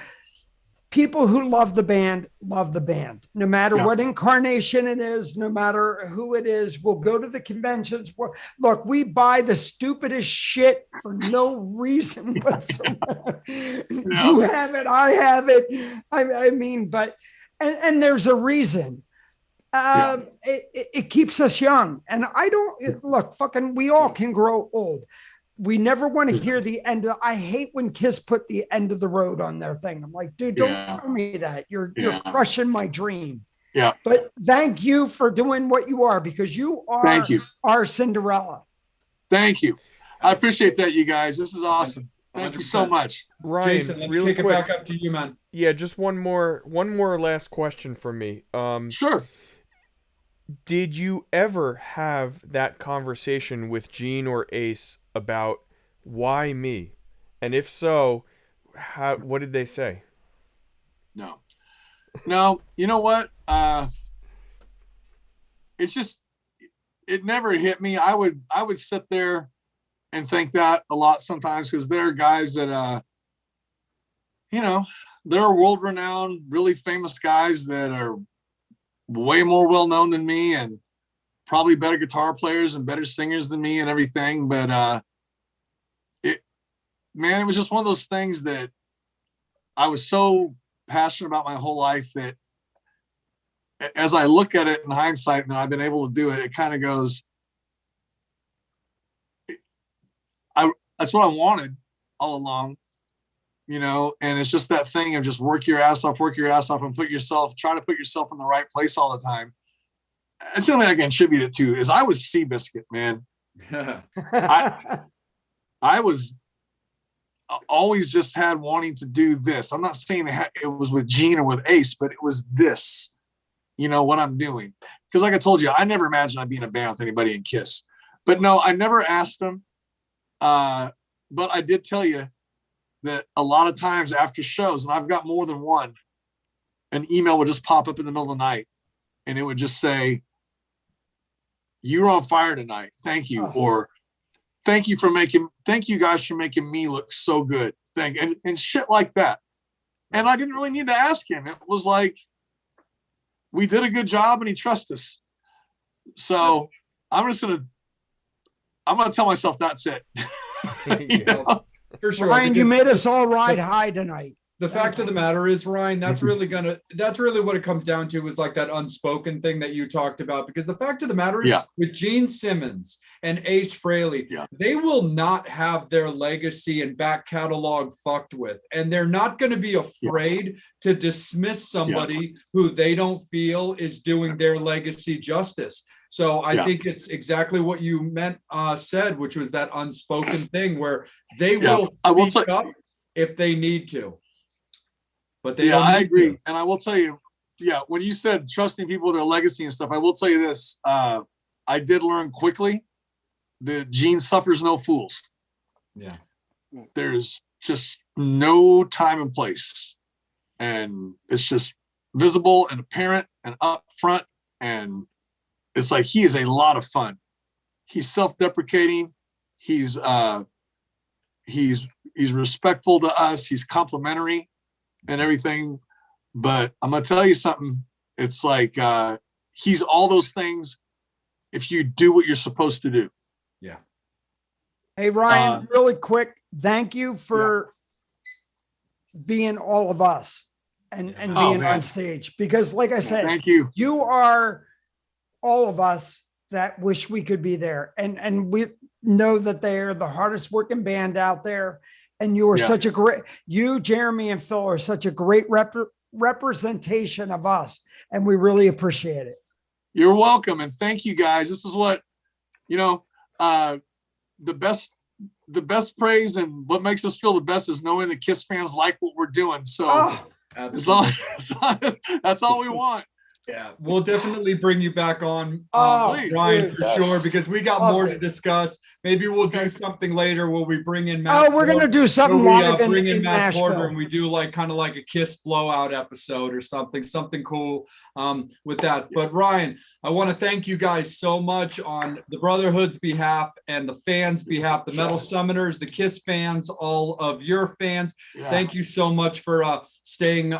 People who love the band, no matter Yeah. what incarnation it is, no matter who it is. We'll go to the conventions. Look, we buy the stupidest shit for no reason whatsoever. You have it, I have it. I mean, but and there's a reason. It keeps us young. And I don't look, fucking, we all can grow old. We never want to hear the end of. I hate when Kiss put the end of the road on their thing. I'm like, dude, don't tell me that. You're crushing my dream. Yeah. But thank you for doing what you are, because you are our Cinderella. Thank you. I appreciate that, you guys. This is awesome. Thank you so 100%. much. Ryan, Jason, let me really kick quick. it back up to you, man. Yeah, just one more last question from me. Sure. Did you ever have that conversation with Gene or Ace about why me? And if so, what did they say? No, you know what? It's just, it never hit me. I would sit there and think that a lot sometimes, because there are guys that, there are world-renowned, really famous guys that are way more well-known than me and probably better guitar players and better singers than me and everything. But it was just one of those things that I was so passionate about my whole life that as I look at it in hindsight and I've been able to do it, it kind of goes, that's what I wanted all along, and it's just that thing of just work your ass off and try to put yourself in the right place all the time. That's the only thing I can attribute it to is I was Seabiscuit, man. I was always just had wanting to do this. I'm not saying it was with Gene or with Ace, but it was this, what I'm doing. Because like I told you, I never imagined I'd be in a band with anybody in Kiss. But no, I never asked them. But I did tell you that a lot of times after shows, and I've got more than one, an email would just pop up in the middle of the night and it would just say, "You're on fire tonight. Thank you." Or thank you guys for making me look so good. And shit like that. And I didn't really need to ask him. It was like, we did a good job and he trusts us. So I'm going to tell myself that's it. For sure. Ryan, you made us all ride high tonight. The fact of the matter is, Ryan, that's really what it comes down to, is like that unspoken thing that you talked about. Because the fact of the matter is, with Gene Simmons and Ace Frehley, they will not have their legacy and back catalog fucked with. And they're not going to be afraid to dismiss somebody who they don't feel is doing their legacy justice. So I think it's exactly what you said, which was that unspoken thing where they will speak up if they need to. But they don't. I agree. To. And I will tell you, when you said trusting people with their legacy and stuff, I will tell you this. I did learn quickly that Gene suffers no fools. Yeah. There's just no time and place. And it's just visible and apparent and upfront. And it's like, he is a lot of fun. He's self-deprecating. He's respectful to us. He's complimentary and everything. But I'm going to tell you something. It's like, he's all those things if you do what you're supposed to do. Yeah. Hey, Ryan, really quick. Thank you for being all of us and being on stage, because like I said, thank you. You are all of us that wish we could be there. And we know that they're the hardest working band out there. And you are you, Jeremy and Phil are such a great representation of us. And we really appreciate it. You're welcome. And thank you guys. This is what, the best praise and what makes us feel the best is knowing the Kiss fans like what we're doing. So Absolutely. That's all we want. Yeah, we'll definitely bring you back on, Oh, Ryan, dude, for sure, because we got more to lovely. discuss. Maybe we'll do something later where we bring in Oh, we're going to do something live bring in in Matt Porter Nashville. and we do like kind of like a Kiss blowout episode or something cool with that. But Ryan, I want to thank you guys so much on the Brotherhood's behalf and the fans' behalf, the Metal Summoners, the Kiss fans, all of your fans. Yeah. Thank you so much for staying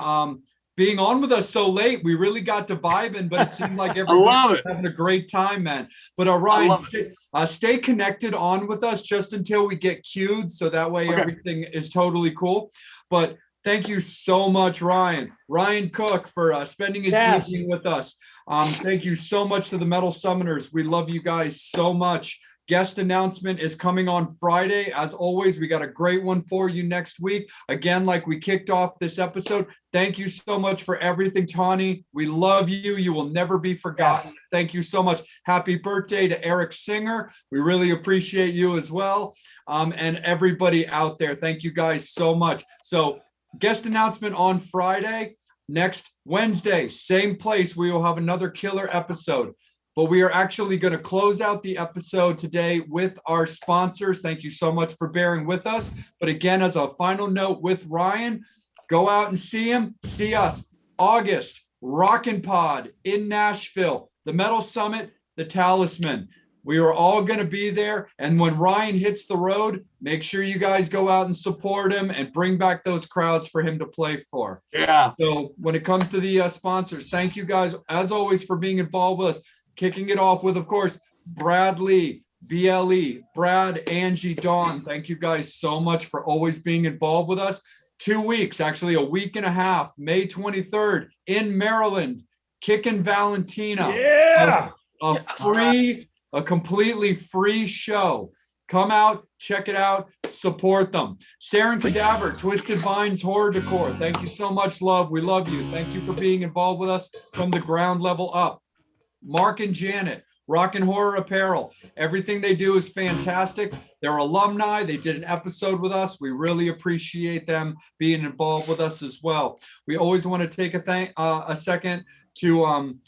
being on with us so late. We really got to vibing, but it seemed like everyone was having a great time, man. But Ryan, stay connected on with us just until we get queued, so that way everything is totally cool. But thank you so much, Ryan Cook, for spending his evening with us. Thank you so much to the Metal Summoners. We love you guys so much. Guest announcement is coming on Friday. As always, we got a great one for you next week. Again, like we kicked off this episode, thank you so much for everything, Tawny. We love you. You will never be forgotten. Yes. Thank you so much. Happy birthday to Eric Singer. We really appreciate you as well. And everybody out there, thank you guys so much. So guest announcement on Friday. Next Wednesday, same place, we will have another killer episode. But we are actually going to close out the episode today with our sponsors. Thank you so much for bearing with us. But again, as a final note with Ryan, go out and see him. See us August, Rockin' Pod in Nashville, the Metal Summit, the Talisman. We are all going to be there. And when Ryan hits the road, make sure you guys go out and support him and bring back those crowds for him to play for. Yeah. So when it comes to the sponsors, thank you guys, as always, for being involved with us. Kicking it off with, of course, Bradley, BLE, Brad, Angie, Dawn. Thank you guys so much for always being involved with us. 2 weeks, actually a week and a half, May 23rd in Maryland, Kickin' Valentina. Yeah. A completely free show. Come out, check it out, support them. Saren Cadaver, Twisted Vines Horror Decor. Thank you so much, love. We love you. Thank you for being involved with us from the ground level up. Mark and Janet, Rock and Horror Apparel. Everything they do is fantastic. They're alumni. They did an episode with us. We really appreciate them being involved with us as well. We always want to take a second to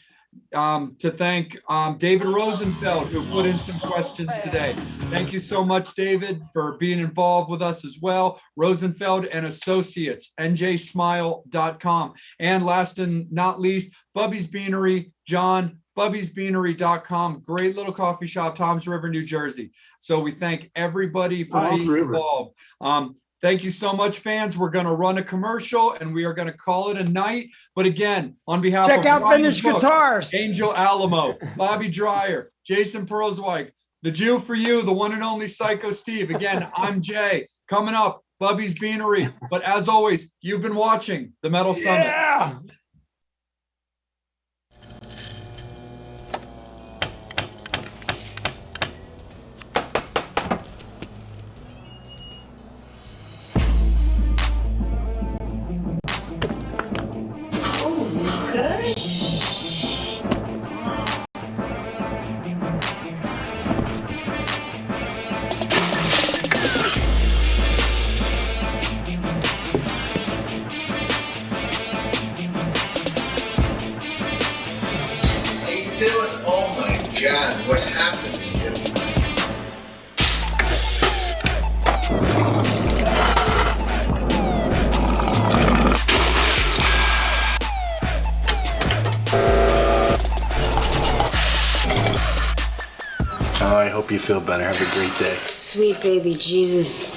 thank David Rosenfeld, who put in some questions today. Thank you so much, David, for being involved with us as well. Rosenfeld and Associates, njsmile.com. And last and not least, Bubby's Beanery, John, Bubby'sBeanery.com. Great little coffee shop, Toms River, New Jersey. So we thank everybody for being involved. Thank you so much, fans. We're going to run a commercial and we are going to call it a night. But again, on behalf of Ryan Vintage Cook, Guitars, Angel Alamo, Bobby Dreyer, Jason Perlsweig, the Jew for you, the one and only Psycho Steve. Again, I'm Jay. Coming up, Bubby's Beanery. But as always, you've been watching the Metal Summit. Yeah. God, what happened to you? Oh, I hope you feel better. Have a great day. Sweet baby Jesus.